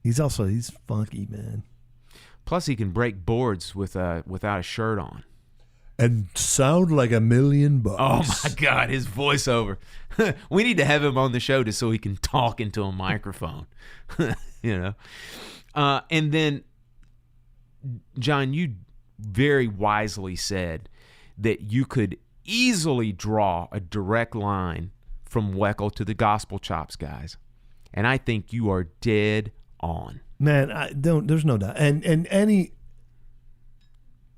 He's funky, man. Plus, he can break boards without a shirt on. And sound like $1 million. Oh my God, his voiceover. We need to have him on the show just so he can talk into a microphone. You know. And then, John, you very wisely said that you could easily draw a direct line from Weckl to the Gospel Chops guys. And I think you are dead on. Man, there's no doubt. And any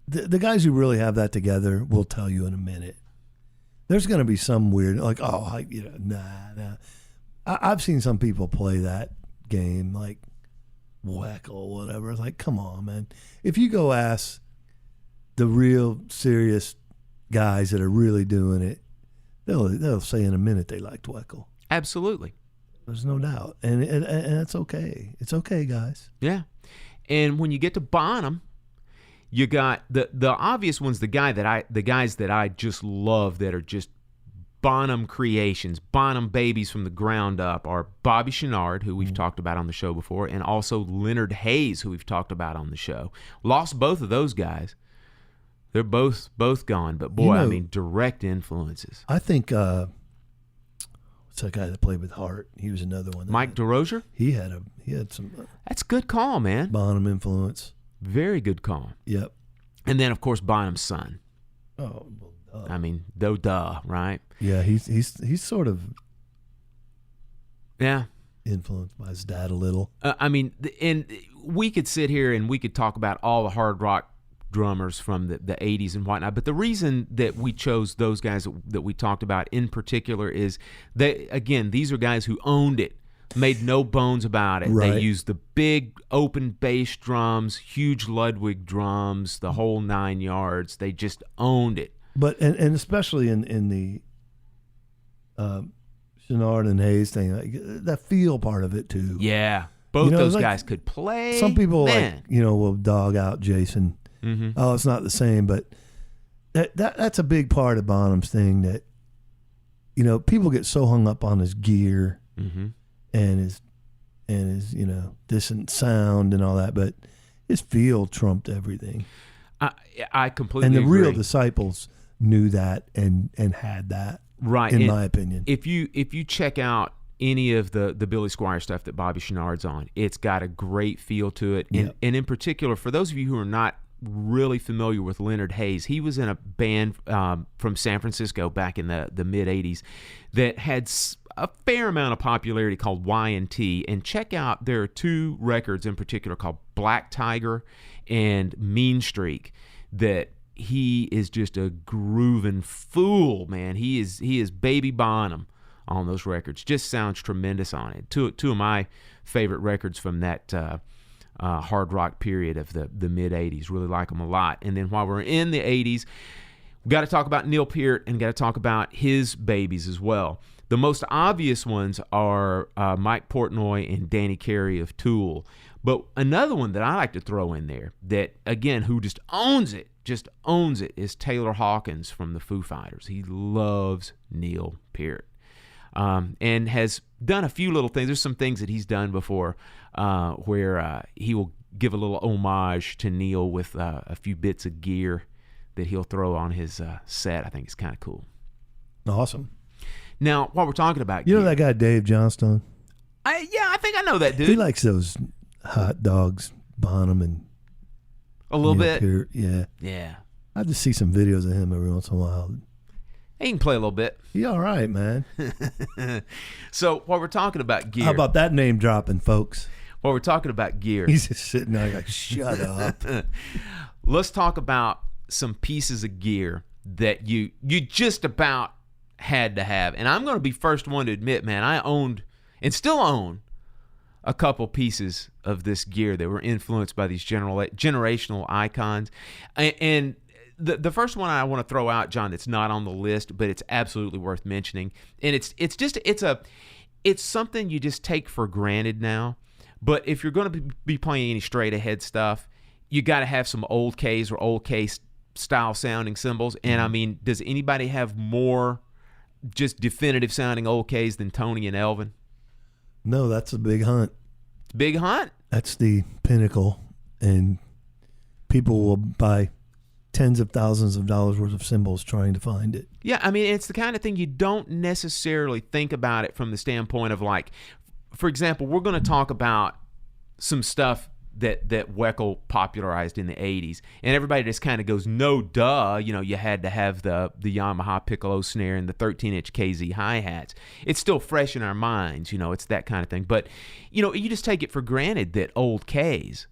the guys who really have that together will tell you in a minute. There's going to be some weird, like, nah. I've seen some people play that game, like Weckl, whatever. It's like, come on, man. If you go ask the real serious guys that are really doing it, they'll say in a minute they liked Weckl. Absolutely. There's no doubt. And it's okay. It's okay, guys. Yeah. And when you get to Bonham, you got the obvious ones, the guys that I just love that are just Bonham creations, Bonham babies from the ground up are Bobby Chenard, who we've talked about on the show before, and also Leonard Hayes, who we've talked about on the show. Lost both of those guys. They're both gone, but boy, I mean, direct influences. I think what's that guy that played with Hart? He was another one. Mike DeRozier? He had some That's a good call, man. Bonham influence. Very good call. Yep. And then, of course, Bonham's son. Oh, well, I mean, duh, right? Yeah, he's sort of Yeah. influenced by his dad a little. I mean, and we could sit here and we could talk about all the hard rock drummers from the 80s and whatnot, but the reason that we chose those guys that we talked about in particular is that, again, these are guys who owned it, made no bones about it. Right. They used the big open bass drums, huge Ludwig drums, the whole 9 yards. They just owned it. But and especially in the Chenard and Hayes thing, like, that feel part of it too. Yeah, both those guys could play. Some people man. will dog out Jason. Mm-hmm. Oh, it's not the same, but that's a big part of Bonham's thing that, people get so hung up on his gear Mm-hmm. and his distant sound and all that, but his feel trumped everything. I completely And the agree. real disciples knew that and had that, right? in And my opinion. if you check out any of the Billy Squier stuff that Bobby Chenard's on. It's got a great feel to it. And, and in particular, for those of you who are not really familiar with Leonard Hayes, he was in a band from San Francisco back in the mid-'80s that had a fair amount of popularity called Y&T. And check out, there are 2 records in particular called Black Tiger and Mean Streak that he is just a grooving fool, man. He is Baby Bonham on those records. Just sounds tremendous on it. Two of my favorite records from that hard rock period of the mid-'80s. Really like them a lot. And then while we're in the 80s, we've got to talk about Neil Peart and got to talk about his babies as well. The most obvious ones are Mike Portnoy and Danny Carey of Tool. But another one that I like to throw in there that, again, who just owns it, is Taylor Hawkins from the Foo Fighters. He loves Neil Peart. And has done a few little things. There's some things that he's done before where he will give a little homage to Neil with a few bits of gear that he'll throw on his set. I think it's kind of cool. Awesome. Now, while we're talking about You gear, know that guy Dave Johnstone? I think I know that dude. He likes those hot dogs, Bonham and a little Neil bit. Peart. Yeah. Yeah. I just see some videos of him every once in a while. He can play a little bit. He all right, man. So while we're talking about gear, How about that name dropping, folks? while we're talking about gear, He's just sitting there like, shut up. let's talk about some pieces of gear that you just about had to have. And I'm going to be first one to admit, man, I owned and still own a couple pieces of this gear that were influenced by these generational icons. And the first one I want to throw out, John, that's not on the list, but it's absolutely worth mentioning. And it's something you just take for granted now. But if you're going to be playing any straight ahead stuff, you got to have some old K's or old K style sounding cymbals. And I mean, does anybody have more just definitive sounding old K's than Tony and Elvin? No, that's a big hunt. Big Hunt? That's the pinnacle. And people will buy tens of thousands of dollars worth of cymbals trying to find it. Yeah, I mean, it's the kind of thing you don't necessarily think about it from the standpoint of, like, for example, we're going to talk about some stuff that Weckl popularized in the 80s, and everybody just kind of goes, no, duh, you had to have the Yamaha piccolo snare and the 13-inch KZ hi-hats. It's still fresh in our minds, it's that kind of thing. But, you just take it for granted that old Ks,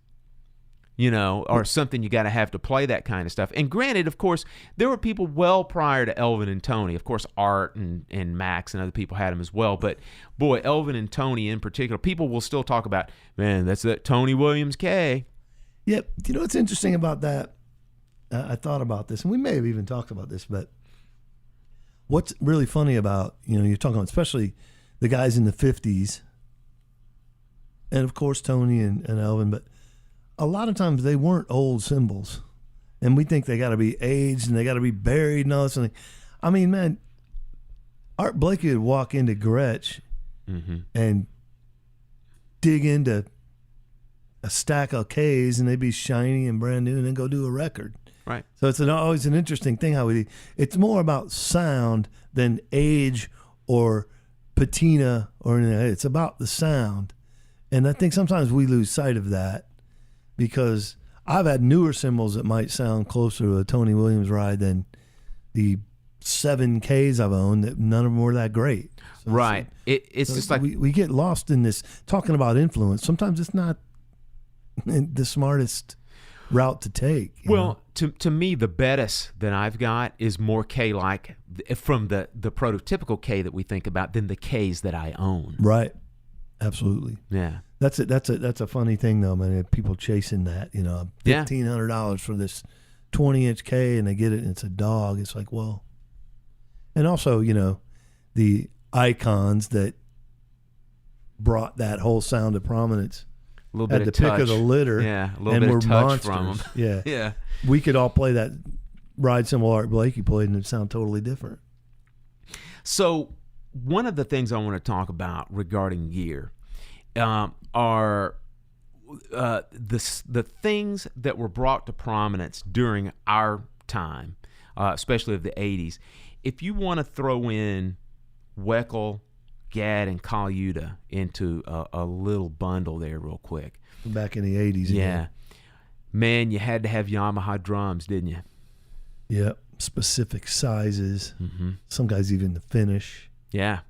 are something you got to have to play that kind of stuff. And granted, of course, there were people well prior to Elvin and Tony. Of course, Art and Max and other people had them as well. But, boy, Elvin and Tony in particular, people will still talk about, man, that's that Tony Williams K. Yep. You know what's interesting about that? I thought about this, and we may have even talked about this, but what's really funny about, you're talking about especially the guys in the 50s, and, of course, Tony and Elvin, but a lot of times they weren't old cymbals, and we think they got to be aged and they got to be buried and all this. I mean, man, Art Blakey would walk into Gretsch and dig into a stack of K's, and they'd be shiny and brand new, and then go do a record. Right. So it's always an interesting thing how it's more about sound than age or patina or anything. It's about the sound, and I think sometimes we lose sight of that. Because I've had newer cymbals that might sound closer to a Tony Williams ride than the 7Ks I've owned, that none of them were that great. So Right. It's just like... We get lost in this talking about influence. Sometimes it's not the smartest route to take. Well, to me, the best that I've got is more K-like from the prototypical K that we think about than the Ks that I own. Right. Absolutely. Yeah. That's a funny thing though, man. People chasing that, $1,500 for this 20-inch K, and they get it and it's a dog. It's like, well, and also, the icons that brought that whole sound to prominence A little had bit the of pick touch. of the litter. Yeah, a little and bit were of touch monsters. from them. Yeah. Yeah. We could all play that ride cymbal Art Blakey played and it'd sound totally different. So one of the things I want to talk about regarding gear are the things that were brought to prominence during our time, especially of the 80s. If you want to throw in Weckl, Gadd and Coluta into a little bundle there real quick. Back in the 80s. Yeah. Man, you had to have Yamaha drums, didn't you? Yep. Specific sizes. Mm-hmm. Some guys even the finish. Yeah.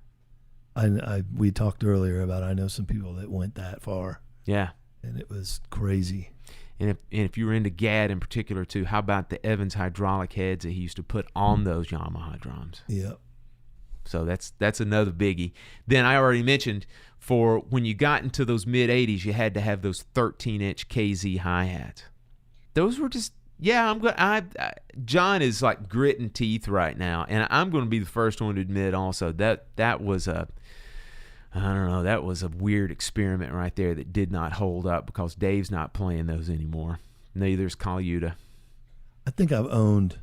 We talked earlier about, I know some people that went that far. Yeah. And it was crazy. And if you were into Gadd in particular too, how about the Evans hydraulic heads that he used to put on those Yamaha drums? Yep. So that's another biggie. Then I already mentioned, for when you got into those mid 80s, you had to have those 13-inch KZ hi-hats. Those were just, John is like gritting teeth right now, and I'm going to be the first one to admit also that was a weird experiment right there that did not hold up, because Dave's not playing those anymore. Neither's Coluta. I think I've owned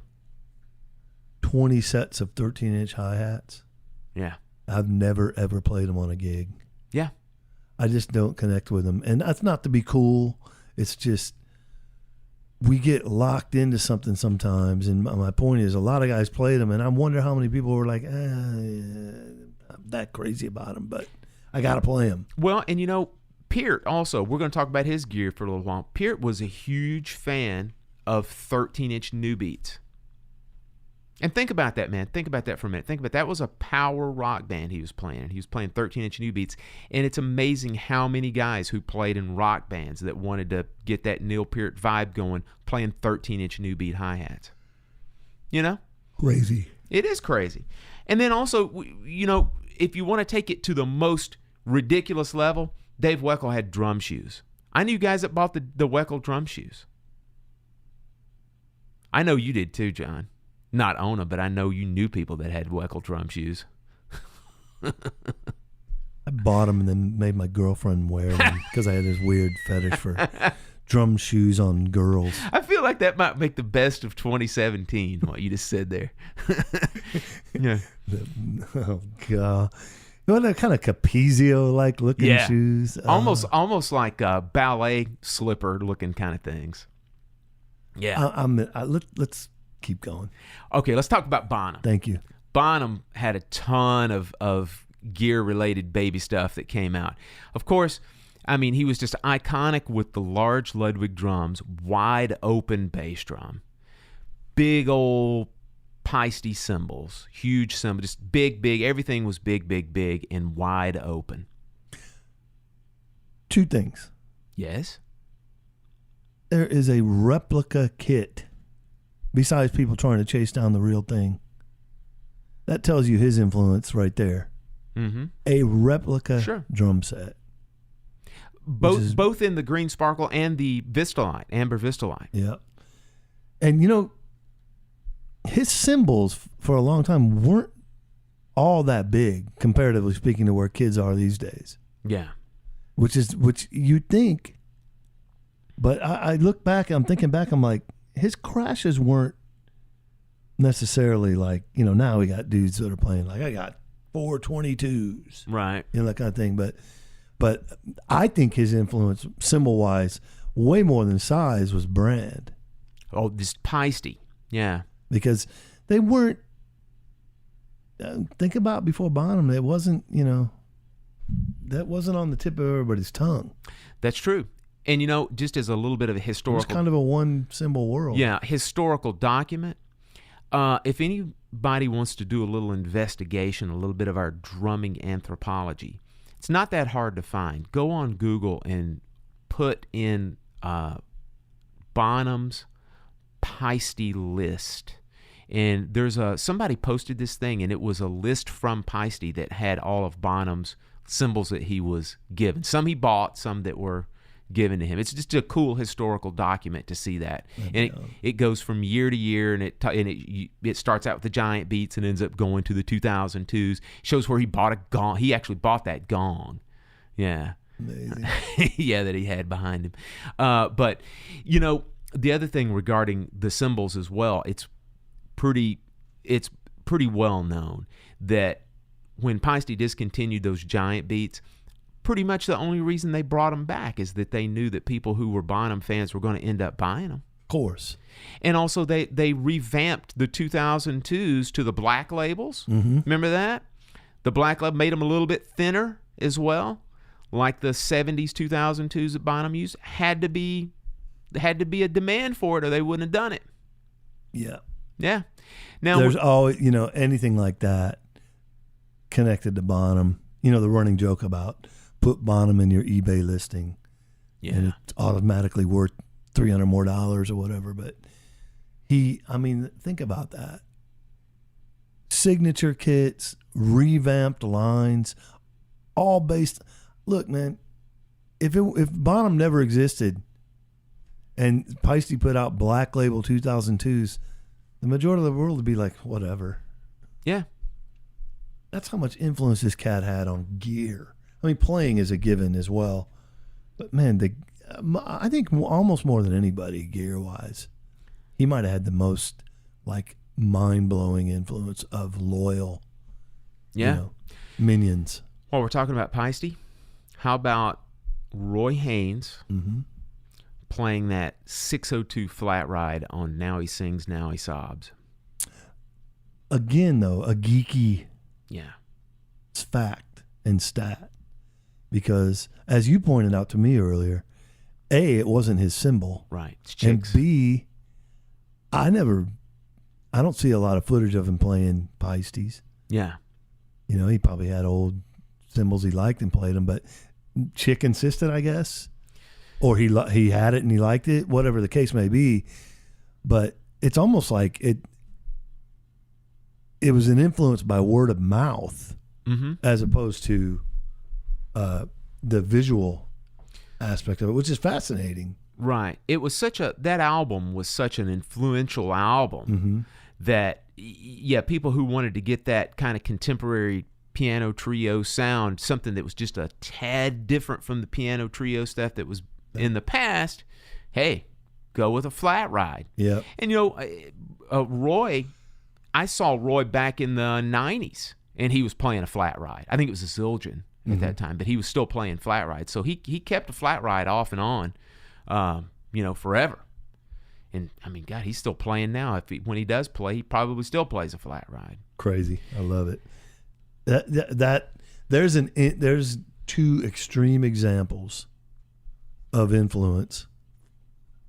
20 sets of 13-inch hi-hats. Yeah. I've never, ever played them on a gig. Yeah. I just don't connect with them. And that's not to be cool. It's just we get locked into something sometimes. And my point is, a lot of guys played them, and I wonder how many people were like, I'm that crazy about them, but I got to play them. Well, and Peart also, we're going to talk about his gear for a little while. Peart was a huge fan of 13-inch new beats. And think about that, man. Think about that for a minute. Think about that was a power rock band he was playing. And he was playing 13-inch new beats. And it's amazing how many guys who played in rock bands that wanted to get that Neil Peart vibe going playing 13-inch new beat hi-hats. Crazy. It is crazy. And then also, if you want to take it to the most ridiculous level, Dave Weckl had drum shoes. I knew guys that bought the Weckl drum shoes. I know you did too, John. Not own them, but I know you knew people that had Weckl drum shoes. I bought them and then made my girlfriend wear them because I had this weird fetish for drum shoes on girls. I feel like that might make the best of 2017, what you just said there. Yeah. Oh, God. They're kind of Capezio-like looking shoes. Almost like ballet slipper looking kind of things. Yeah. Let's keep going. Okay, let's talk about Bonham. Thank you. Bonham had a ton of gear-related baby stuff that came out. Of course, I mean, he was just iconic with the large Ludwig drums, wide open bass drum, big old Paiste cymbals, huge cymbals, just big. Everything was big, and wide open. Two things. Yes? There is a replica kit, besides people trying to chase down the real thing. That tells you his influence right there. Mm-hmm. A replica drum set. Both in the green sparkle and the Vistalite, amber Vistalite. Yeah. And his cymbals for a long time weren't all that big, comparatively speaking, to where kids are these days. Yeah. Which you'd think. But I look back, I'm thinking back, I'm like, his crashes weren't necessarily like, now we got dudes that are playing like, I got 422s. Right. That kind of thing. But I think his influence, cymbal-wise, way more than size, was brand. Oh, this Paiste. Yeah. Because they weren't, think about before Bonham, it wasn't, that wasn't on the tip of everybody's tongue. That's true. And, just as a little bit of a historical... It's kind of a one cymbal world. Yeah, historical document. If anybody wants to do a little investigation, a little bit of our drumming anthropology, it's not that hard to find. Go on Google and put in Bonham's Paiste list. And there's somebody posted this thing, and it was a list from Paiste that had all of Bonham's cymbals that he was given. Some he bought, some that were given to him. It's just a cool historical document to see that. And it goes from year to year, and it starts out with the giant beats and ends up going to the 2002s. Shows where he bought a gong. He actually bought that gong. Yeah. Amazing. Yeah, that he had behind him. But, the other thing regarding the cymbals as well, it's pretty well known that when Paiste discontinued those giant beats, pretty much the only reason they brought them back is that they knew that people who were Bonham fans were going to end up buying them. Of course. And also they revamped the 2002s to the black labels. Mm-hmm. Remember that? The black leather made them a little bit thinner as well, like the 70s 2002s that Bonham used. Had to be a demand for it, or they wouldn't have done it. Yeah. Yeah. Now There's always, anything like that connected to Bonham. The running joke about put Bonham in your eBay listing, and it's automatically worth $300 more or whatever. But think about that. Signature kits, revamped lines, all based. Look, man, if Bonham never existed and Paiste put out Black Label 2002s, the majority of the world would be like, whatever. Yeah. That's how much influence this cat had on gear. I mean, playing is a given as well. But, man, I think almost more than anybody gear-wise, he might have had the most, mind-blowing influence of loyal minions. While we're talking about Paiste, how about Roy Haynes playing that 602 flat ride on Now He Sings, Now He Sobs? Again, though, a geeky fact and stat. Because, as you pointed out to me earlier, A, it wasn't his cymbal. Right. It's And chicks. B, I don't see a lot of footage of him playing Paistes. Yeah. He probably had old cymbals he liked and played them, but Chick insisted, I guess. Or he had it and he liked it, whatever the case may be. But it's almost like it was an influence by word of mouth as opposed to the visual aspect of it, which is fascinating. Right. It was that album was such an influential album that, people who wanted to get that kind of contemporary piano trio sound, something that was just a tad different from the piano trio stuff that was in the past, hey, go with a flat ride. Yeah. And, Roy, I saw Roy back in the 90s, and he was playing a flat ride. I think it was a Zildjian at that time, but he was still playing flat ride. So he kept a flat ride off and on, forever. And, God, he's still playing now. When he does play, he probably still plays a flat ride. Crazy. I love it. There's two extreme examples of influence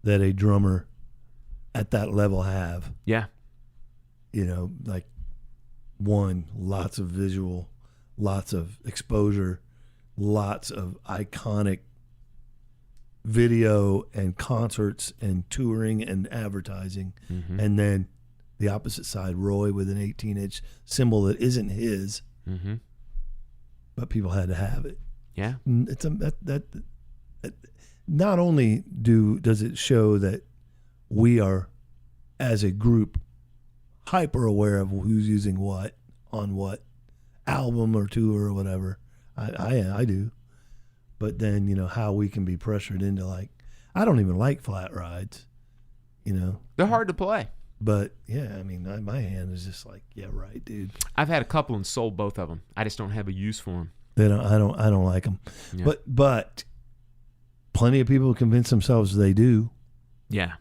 that a drummer at that level have. Yeah. One, lots of visual, lots of exposure, lots of iconic video and concerts and touring and advertising. And then the opposite side, Roy with an 18-inch cymbal that isn't his, but people had to have it. Yeah. It's not only does it show that we are, as a group, hyper aware of who's using what on what album or tour or whatever. I do. But then, how we can be pressured into I don't even like flat rides, They're hard to play. But yeah, my hand is just yeah, right, dude. I've had a couple and sold both of them. I just don't have a use for them. I don't like them. Yeah. But plenty of people convince themselves they do. Yeah.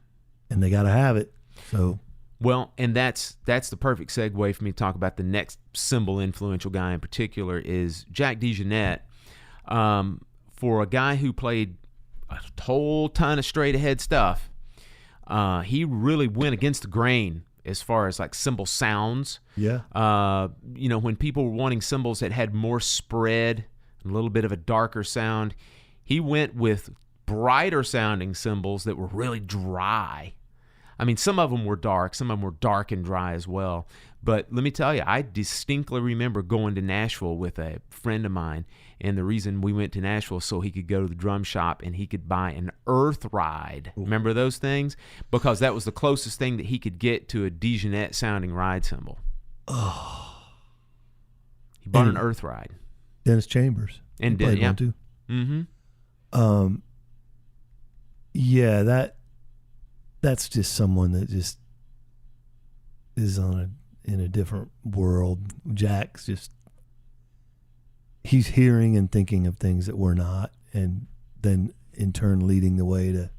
And they got to have it. So. Well, and that's the perfect segue for me to talk about the next cymbal influential guy in particular is Jack DeJohnette. For a guy who played a whole ton of straight ahead stuff, he really went against the grain as far as cymbal sounds. Yeah. When people were wanting cymbals that had more spread, a little bit of a darker sound, he went with brighter sounding cymbals that were really dry. Some of them were dark. Some of them were dark and dry as well. But let me tell you, I distinctly remember going to Nashville with a friend of mine, and the reason we went to Nashville so he could go to the drum shop and he could buy an Earth Ride. Ooh. Remember those things? Because that was the closest thing that he could get to a DeJohnette sounding ride cymbal. Oh. He bought an Earth Ride. Dennis Chambers. And he played one too. Mm-hmm. Yeah, that's just someone that just is in a different world. Jack's he's hearing and thinking of things that we're not, and then in turn leading the way to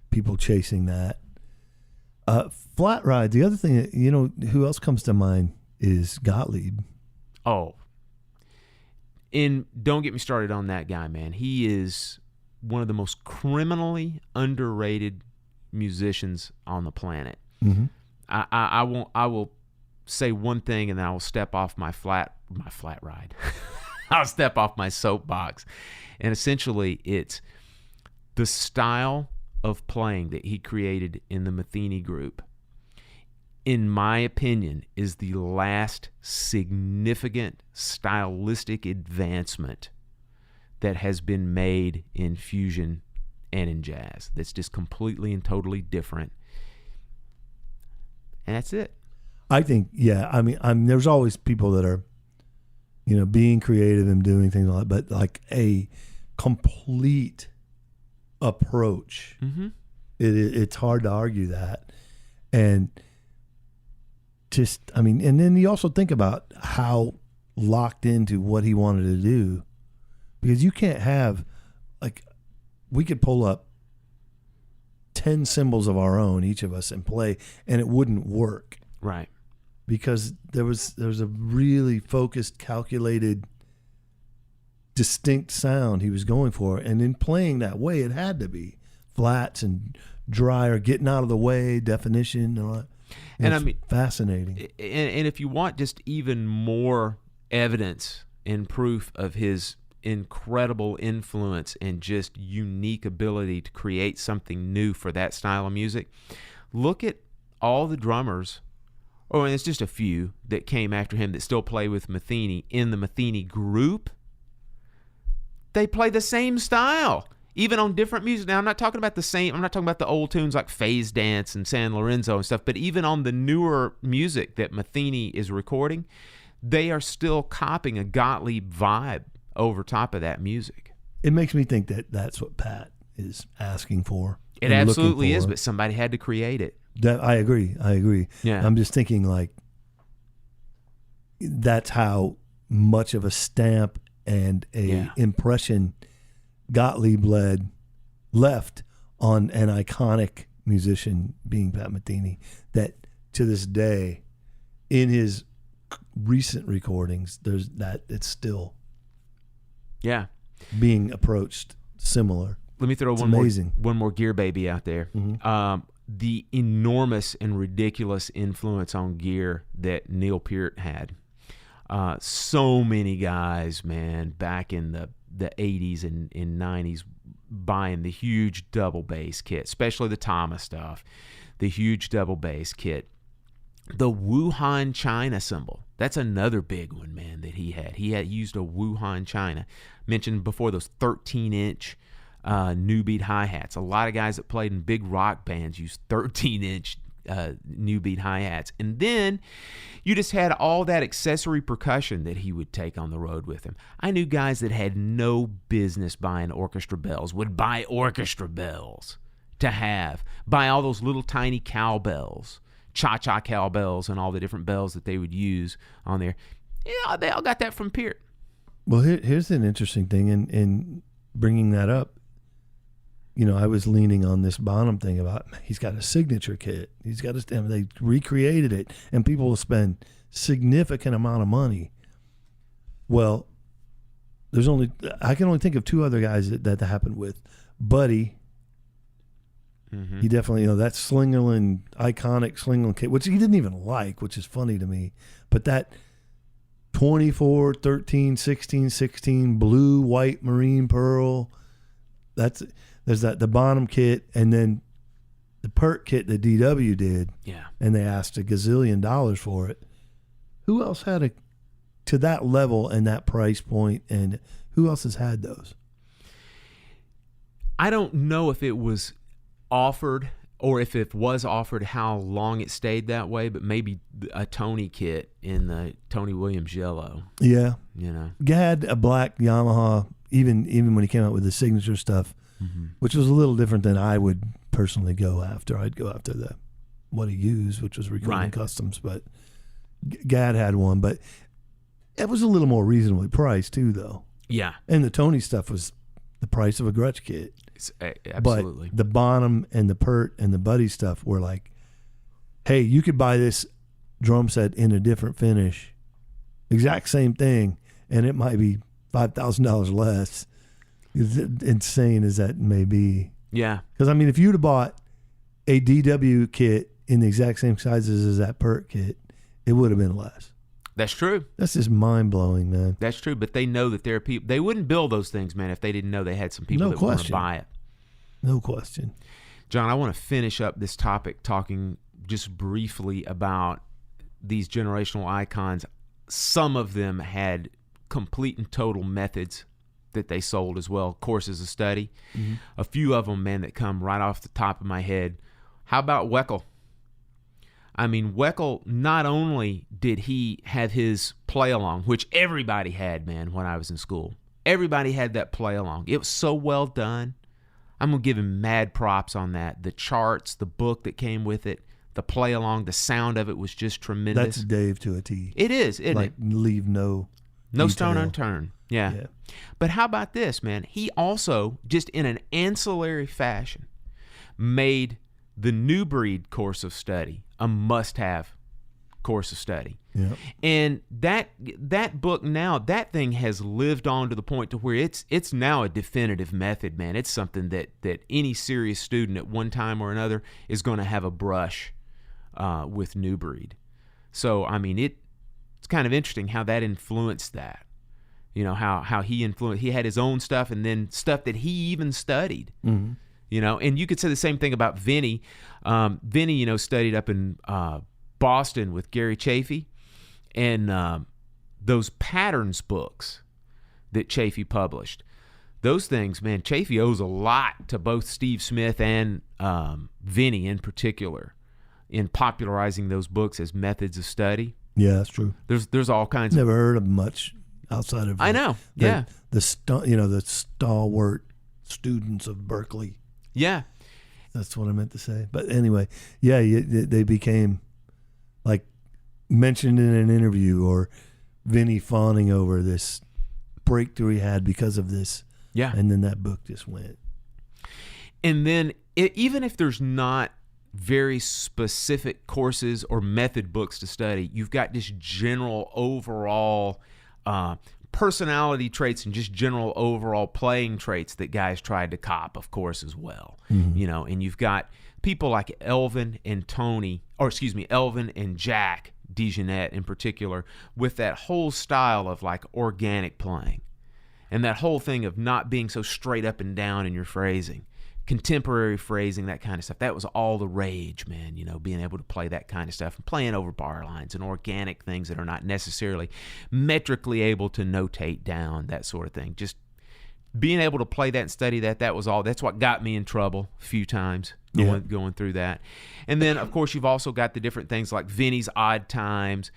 people chasing that. Flat ride. The other thing that, who else comes to mind is Gottlieb. Oh, And don't get me started on that guy, man. He is one of the most criminally underrated musicians on the planet. Mm-hmm. I will say one thing, and then I will step off my flat ride. I'll step off my soapbox, and essentially, it's the style of playing that he created in the Metheny group. In my opinion, is the last significant stylistic advancement that has been made in fusion and in jazz. That's just completely and totally different. And that's it. I think, yeah. I mean, there's always people that are, being creative and doing things like that, but like a complete approach. Mm-hmm. It's hard to argue that. And and then you also think about how locked into what he wanted to do, because you can't have, like, we could pull up 10 cymbals of our own, each of us, and play, and it wouldn't work. Right. Because there was a really focused, calculated, distinct sound he was going for. And in playing that way, it had to be flats and drier, getting out of the way, definition, and all that. And it's fascinating. And if you want just even more evidence and proof of his incredible influence and just unique ability to create something new for that style of music, look at all the drummers, and it's just a few that came after him that still play with Metheny in the Metheny group. They play the same style, even on different music. Now, I'm not talking about the old tunes like Phase Dance and San Lorenzo and stuff, but even on the newer music that Metheny is recording, they are still copying a Gottlieb vibe over top of that music. It makes me think that that's what Pat is asking for. It absolutely is, but somebody had to create it. I agree. Yeah. I'm just thinking, like, that's how much of a stamp and a impression Gottlieb left on an iconic musician being Pat Metheny, that to this day, in his recent recordings, there's that it's still being approached similar. Let me throw one more gear baby out there. Mm-hmm. The enormous and ridiculous influence on gear that Neil Peart had. So many guys, man, back in the 80s and 90s buying the huge double bass kit, especially the Thomas stuff, the huge double bass kit. The Wuhan China cymbal, that's another big one, man, that he had. He had used a Wuhan China. Mentioned before, those 13-inch new beat hi-hats. A lot of guys that played in big rock bands used 13-inch new beat hi-hats. And then you just had all that accessory percussion that he would take on the road with him. I knew guys that had no business buying orchestra bells would buy orchestra bells to have, buy all those little tiny cowbells, cha-cha cowbells, and all the different bells that they would use on there. Yeah, they all got that from Peart. Well, here's an interesting thing in bringing that up. I was leaning on this Bonham thing about, he's got a signature kit. He's got they recreated it, and people will spend significant amount of money. Well, I can only think of two other guys that happened with. Buddy, he definitely, that Slingerland, iconic Slingerland kit, which he didn't even like, which is funny to me. But that 24, 13, 16, 16, blue, white, marine pearl, there's the Bonham kit, and then the Peart kit that DW did. Yeah. And they asked $1 gazillion for it. Who else had to that level and that price point, and who else has had those? I don't know if it was offered, or if it was offered, how long it stayed that way, but maybe a Tony kit in the Tony Williams yellow. Yeah. Gad, a black Yamaha, even when he came out with the signature stuff, which was a little different than I would personally go after. I'd go after what he used, which was Recording Customs, but Gad had one, but it was a little more reasonably priced too, though. Yeah. And the Tony stuff was the price of a Gretsch kit. Absolutely. But the Bonham and the Peart and the Buddy stuff were like, hey, you could buy this drum set in a different finish, exact same thing, and it might be $5,000 less. As insane as that may be. Yeah. Because, I mean, if you'd have bought a DW kit in the exact same sizes as that PERT kit, it would have been less. That's true. That's just mind-blowing, man. That's true. But they know that there are people. They wouldn't build those things, man, if they didn't know they had some people No that want to question. buy it. No question. John, I want to finish up this topic talking just briefly about these generational icons. Some of them had complete and total methods that they sold as well, courses of study. Mm-hmm. A few of them, man, that come right off the top of my head. How about Weckl? I mean, Weckl, not only did he have his play-along, which everybody had, man, when I was in school. Everybody had that play-along. It was so well done. I'm going to give him mad props on that. The charts, the book that came with it, the play-along, the sound of it was just tremendous. That's Dave to a T. It is, isn't like, it? leave no stone detail. unturned. Yeah. Yeah. But how about this, man? He also, just in an ancillary fashion, made the New Breed course of study a must-have course of study. Yeah. And that book now, that thing has lived on to the point to where it's now a definitive method, man. It's something that any serious student at one time or another is going to have a brush with New Breed. So, I mean, it's kind of interesting how that influenced that. You know, how he influenced, he had his own stuff and then stuff that he even studied. Mm-hmm. You know, and you could say the same thing about Vinny. Vinny, you know, studied up in Boston with Gary Chafee, and those patterns books that Chafee published. Those things, man, Chafee owes a lot to both Steve Smith and Vinny in particular in popularizing those books as methods of study. Yeah, that's true. There's all kinds of... Never heard of much outside of I know, yeah. The stalwart students of Berkeley. Yeah. That's what I meant to say. But anyway, yeah, they became like mentioned in an interview, or Vinny fawning over this breakthrough he had because of this. Yeah. And then that book just went. And then even if there's not very specific courses or method books to study, you've got just general overall personality traits and just general overall playing traits that guys tried to cop, of course, as well. Mm-hmm. You know, and you've got people like Elvin and Jack DeJohnette in particular, with that whole style of like organic playing and that whole thing of not being so straight up and down in your phrasing. Contemporary phrasing, that kind of stuff. That was all the rage, man, you know, being able to play that kind of stuff and playing over bar lines and organic things that are not necessarily metrically able to notate down, that sort of thing. Just being able to play that and study that was all. That's what got me in trouble a few times going through that. And then, of course, you've also got the different things like Vinny's Odd Times,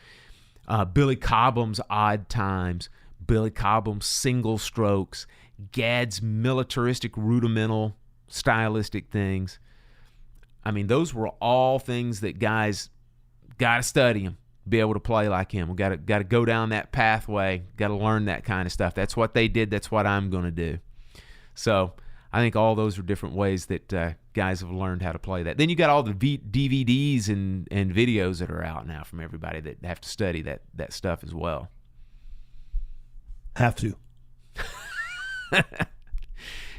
Billy Cobham's Odd Times, Billy Cobham's Single Strokes, Gadd's militaristic rudimental stylistic things. I mean, those were all things that guys got to study them, be able to play like him. We got to go down that pathway, got to learn that kind of stuff. That's what they did. That's what I'm going to do. So I think all those are different ways that guys have learned how to play that. Then you got all the DVDs and videos that are out now from everybody that have to study that stuff as well. Have to.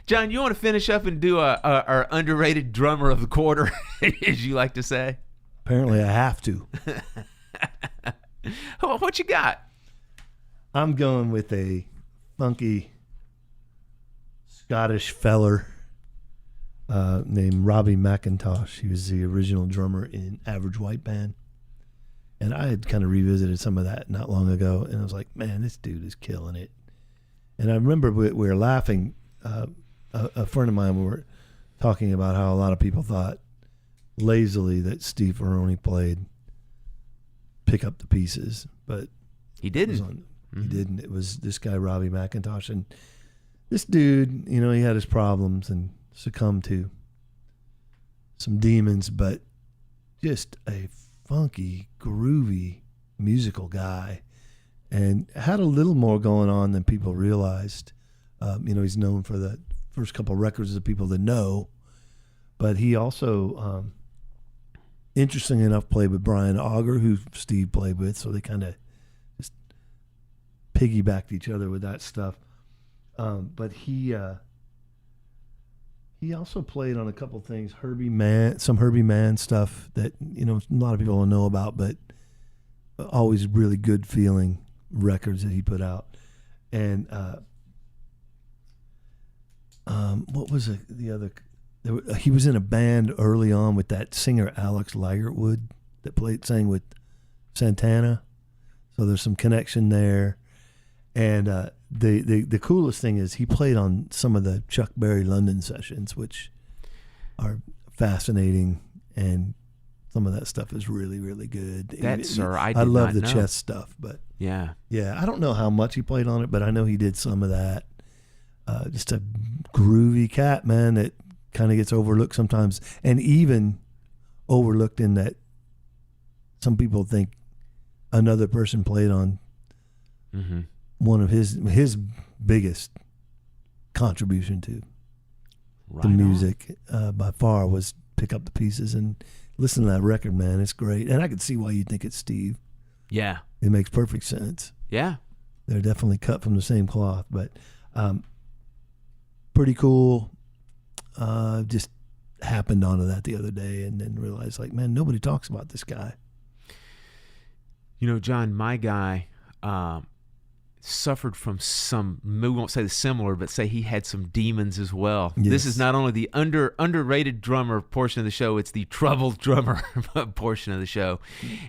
John, you want to finish up and do our underrated drummer of the quarter, as you like to say? Apparently I have to. What you got? I'm going with a funky Scottish feller named Robbie McIntosh. He was the original drummer in Average White Band. And I had kind of revisited some of that not long ago, and I was like, man, this dude is killing it. And I remember we were laughing. A friend of mine, we were talking about how a lot of people thought lazily that Steve Ferrone played Pick Up the Pieces, but he didn't. He didn't. It was this guy, Robbie McIntosh. And this dude, you know, he had his problems and succumbed to some demons, but just a funky, groovy musical guy, and had a little more going on than people realized. You know, he's known for the first couple of records of people that know, but he also, interesting enough, played with Brian Auger, who Steve played with, so they kind of just piggybacked each other with that stuff. But he also played on a couple things, some Herbie Mann stuff that, you know, a lot of people don't know about, but always really good feeling records that he put out. And what was the other? He was in a band early on with that singer Alex Ligertwood that sang with Santana. So there's some connection there. And the coolest thing is he played on some of the Chuck Berry London sessions, which are fascinating, and some of that stuff is really, really good. I love the know. chess stuff, but Yeah. I don't know how much he played on it, but I know he did some of that. Just a groovy cat, man, that kind of gets overlooked sometimes, and even overlooked in that some people think another person played on one of his biggest contribution to the music by far was Pick Up the Pieces. And listen to that record, man. It's great. And I can see why you think it's Steve. Yeah. It makes perfect sense. Yeah. They're definitely cut from the same cloth, but pretty cool. Just happened onto that the other day and then realized, like, man, nobody talks about this guy. You know, John, my guy suffered from some, we won't say the similar, but say he had some demons as well. Yes. This is not only the underrated drummer portion of the show, it's the troubled drummer portion of the show.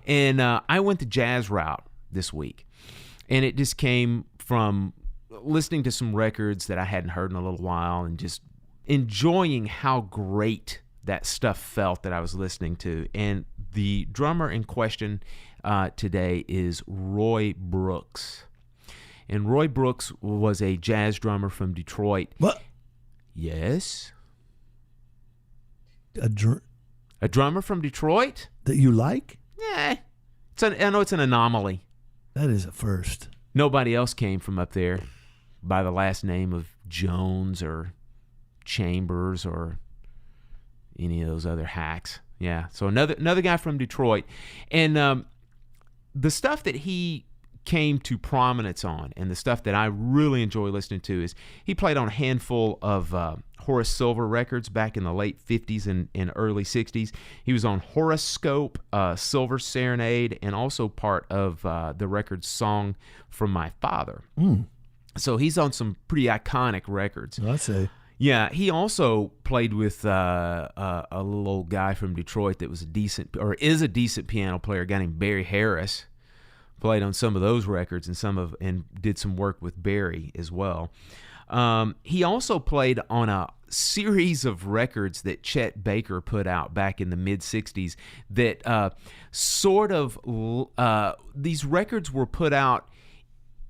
And I went the jazz route this week. And it just came from listening to some records that I hadn't heard in a little while and just enjoying how great that stuff felt that I was listening to. And the drummer in question today is Roy Brooks. And Roy Brooks was a jazz drummer from Detroit. What? Yes. A drummer from Detroit? that you like? Yeah. I know it's an anomaly. That is a first. Nobody else came from up there by the last name of Jones or Chambers or any of those other hacks. Yeah. So another guy from Detroit. And the stuff that he came to prominence on and the stuff that I really enjoy listening to is he played on a handful of Horace Silver records back in the late 50s and early 60s. He was on Horoscope, Silver Serenade, and also part of the record Song from My Father. So he's on some pretty iconic records. I'd say. Yeah, he also played with a little old guy from Detroit that was is a decent piano player, a guy named Barry Harris. Played on some of those records and did some work with Barry as well. He also played on a series of records that Chet Baker put out back in the mid-'60s that these records were put out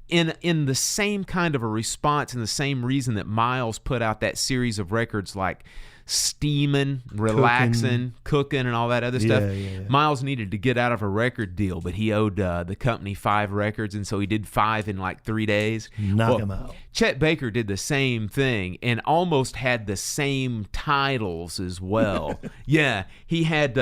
in the same kind of a response and the same reason that Miles put out that series of records like Steamin', Relaxin', Cookin', and all that other stuff. Yeah. Miles needed to get out of a record deal, but he owed the company 5 records, and so he did 5 in like 3 days. Knock him out. Chet Baker did the same thing and almost had the same titles as well. Yeah, he had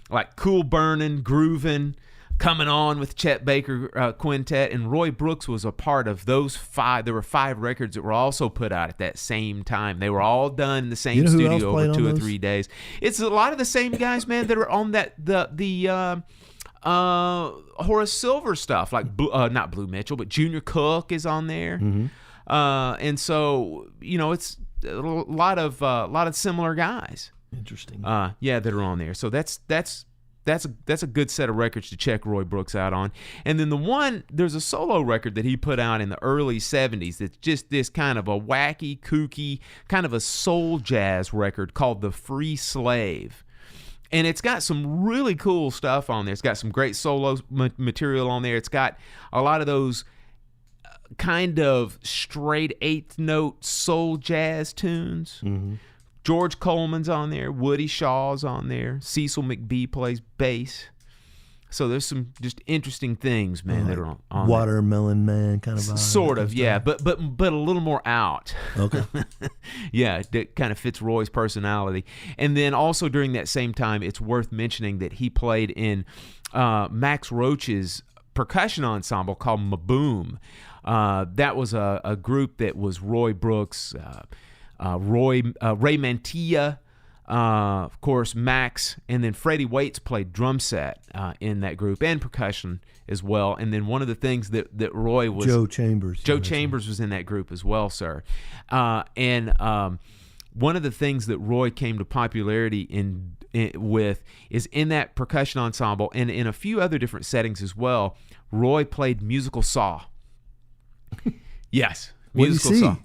like Cool Burnin', Groovin', Coming On with Chet Baker Quintet, and Roy Brooks was a part of those 5. There were 5 records that were also put out at that same time. They were all done in the same studio over 2 or 3 days. It's a lot of the same guys, man, that are on the Horace Silver stuff, like not Blue Mitchell, but Junior Cook is on there. And so, you know, it's a lot of similar guys. Interesting. Yeah, that are on there. So that's a good set of records to check Roy Brooks out on. And then there's a solo record that he put out in the early 70s that's just this kind of a wacky, kooky, kind of a soul jazz record called The Free Slave. And it's got some really cool stuff on there. It's got some great solo material on there. It's got a lot of those kind of straight 8th note soul jazz tunes. Mm-hmm. George Coleman's on there. Woody Shaw's on there. Cecil McBee plays bass. So there's some just interesting things, man, that are on Watermelon there. Man kind of vibe. Sort of, yeah, but a little more out. Okay. Yeah, that kind of fits Roy's personality. And then also during that same time, it's worth mentioning that he played in Max Roach's percussion ensemble called Maboom. That was a group that was Roy Brooks, Ray Mantilla, of course, Max, and then Freddie Waits played drum set in that group and percussion as well. And then one of the things that Roy was... Joe Chambers. Joe Chambers was in that group as well, sir. And one of the things that Roy came to popularity with is in that percussion ensemble and in a few other different settings as well, Roy played musical saw. Yes. What Musical did he saw.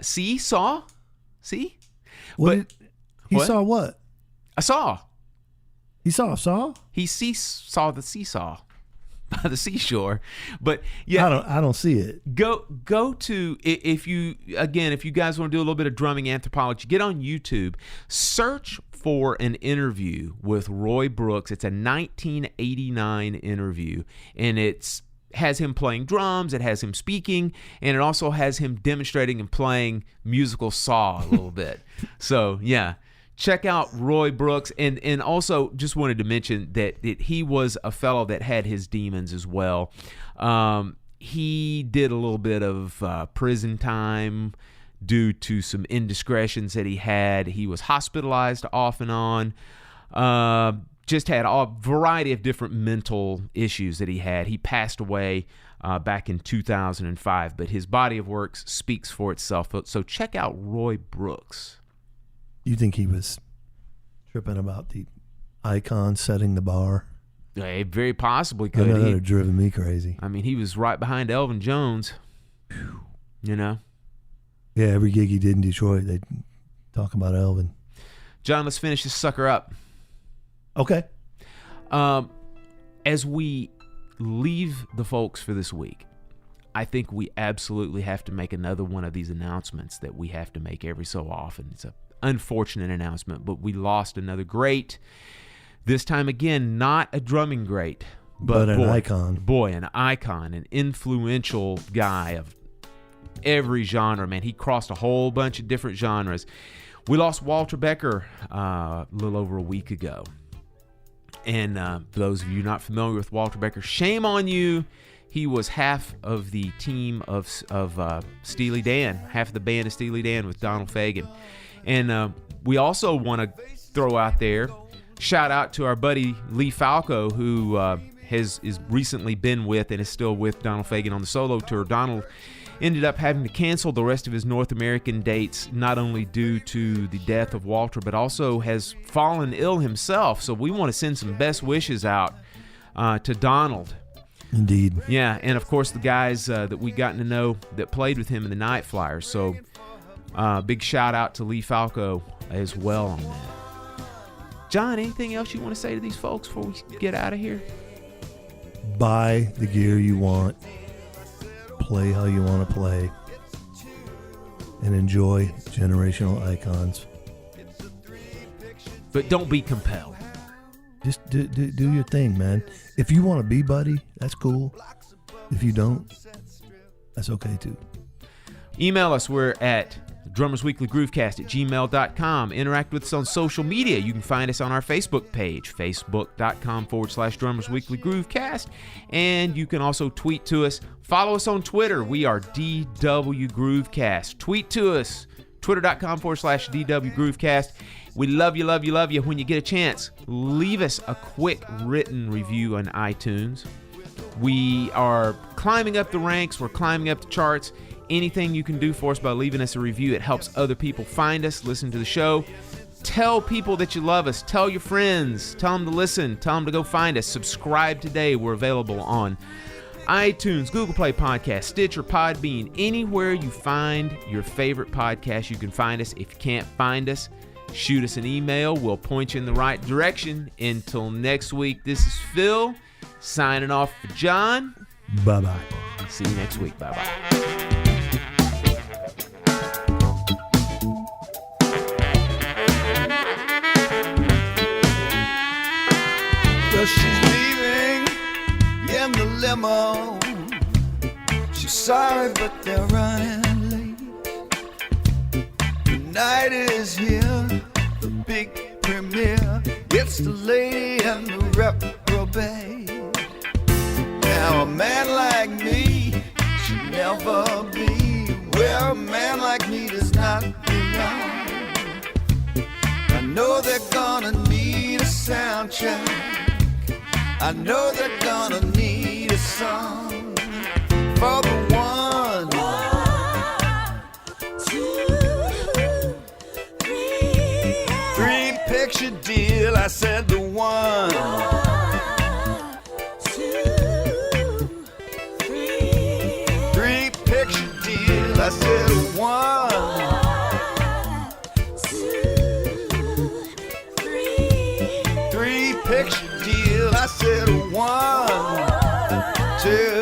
See? Saw? See? He saw what? A saw. He saw a saw? He saw the seesaw by the seashore. But yeah, I don't see it. Go to, if you guys want to do a little bit of drumming anthropology, get on YouTube, search for an interview with Roy Brooks. It's a 1989 interview, and it's has him playing drums, it has him speaking, and it also has him demonstrating and playing musical saw a little bit. So yeah, check out Roy Brooks. And also just wanted to mention that he was a fellow that had his demons as well. He did a little bit of prison time due to some indiscretions that he had. He was hospitalized off and on. Just had a variety of different mental issues that he had. He passed away back in 2005, but his body of work speaks for itself. So check out Roy Brooks. You think he was tripping about the icon setting the bar? Yeah, very possibly I could. know that would have driven me crazy. I mean, he was right behind Elvin Jones. You know? Yeah, every gig he did in Detroit, they'd talk about Elvin. John, let's finish this sucker up. Okay. As we leave the folks for this week, I think we absolutely have to make another one of these announcements that we have to make every so often. It's an unfortunate announcement, but we lost another great. This time again, not a drumming great, but an icon. Boy, an icon, an influential guy of every genre, man. He crossed a whole bunch of different genres. We lost Walter Becker a little over a week ago. And for those of you not familiar with Walter Becker, shame on you. He was half of the team of Steely Dan, half of the band of Steely Dan with Donald Fagen. And we also want to throw out there, shout out to our buddy Lee Falco, who has recently been with and is still with Donald Fagen on the solo tour. Donald ended up having to cancel the rest of his North American dates, not only due to the death of Walter, but also has fallen ill himself. So we want to send some best wishes out to Donald. Indeed. Yeah, and of course the guys that we gotten to know that played with him in the Night Flyers. So big shout out to Lee Falco as well on that. John, anything else you want to say to these folks before we get out of here? Buy the gear you want. Play how you want to play, and enjoy generational icons. But don't be compelled. Just do your thing, man. If you want to be Buddy, that's cool. If you don't, that's okay too. Email us. We're at drummersweeklygroovecast@gmail.com. Interact with us on social media. You can find us on our Facebook page, facebook.com/drummersweeklygroovecast. And you can also tweet to us. Follow us on Twitter. We are DW Groovecast. Tweet to us, twitter.com/DW Groovecast. We love you, love you, love you. When you get a chance, leave us a quick written review on iTunes. We are climbing up the ranks. We're climbing up the charts. Anything you can do for us by leaving us a review, it helps other people find us, listen to the show. Tell people that you love us. Tell your friends. Tell them to listen. Tell them to go find us. Subscribe today. We're available on iTunes, Google Play Podcast, Stitcher, Podbean. Anywhere you find your favorite podcast, you can find us. If you can't find us, shoot us an email. We'll point you in the right direction. Until next week, this is Phil signing off for John. Bye-bye. See you next week. Bye-bye. She's leaving in the limo. She's sorry, but they're running late. The night is here, the big premiere. It's the lady and the reprobate. Now a man like me should never be where a man like me does not belong. I know they're gonna need a sound check. I know they're gonna need a song for the one, 2, 3. 3-picture deal. I said the one, 2, 3. 3-picture deal. I said one, 2, 3. 3-picture deal. I said 1, 2.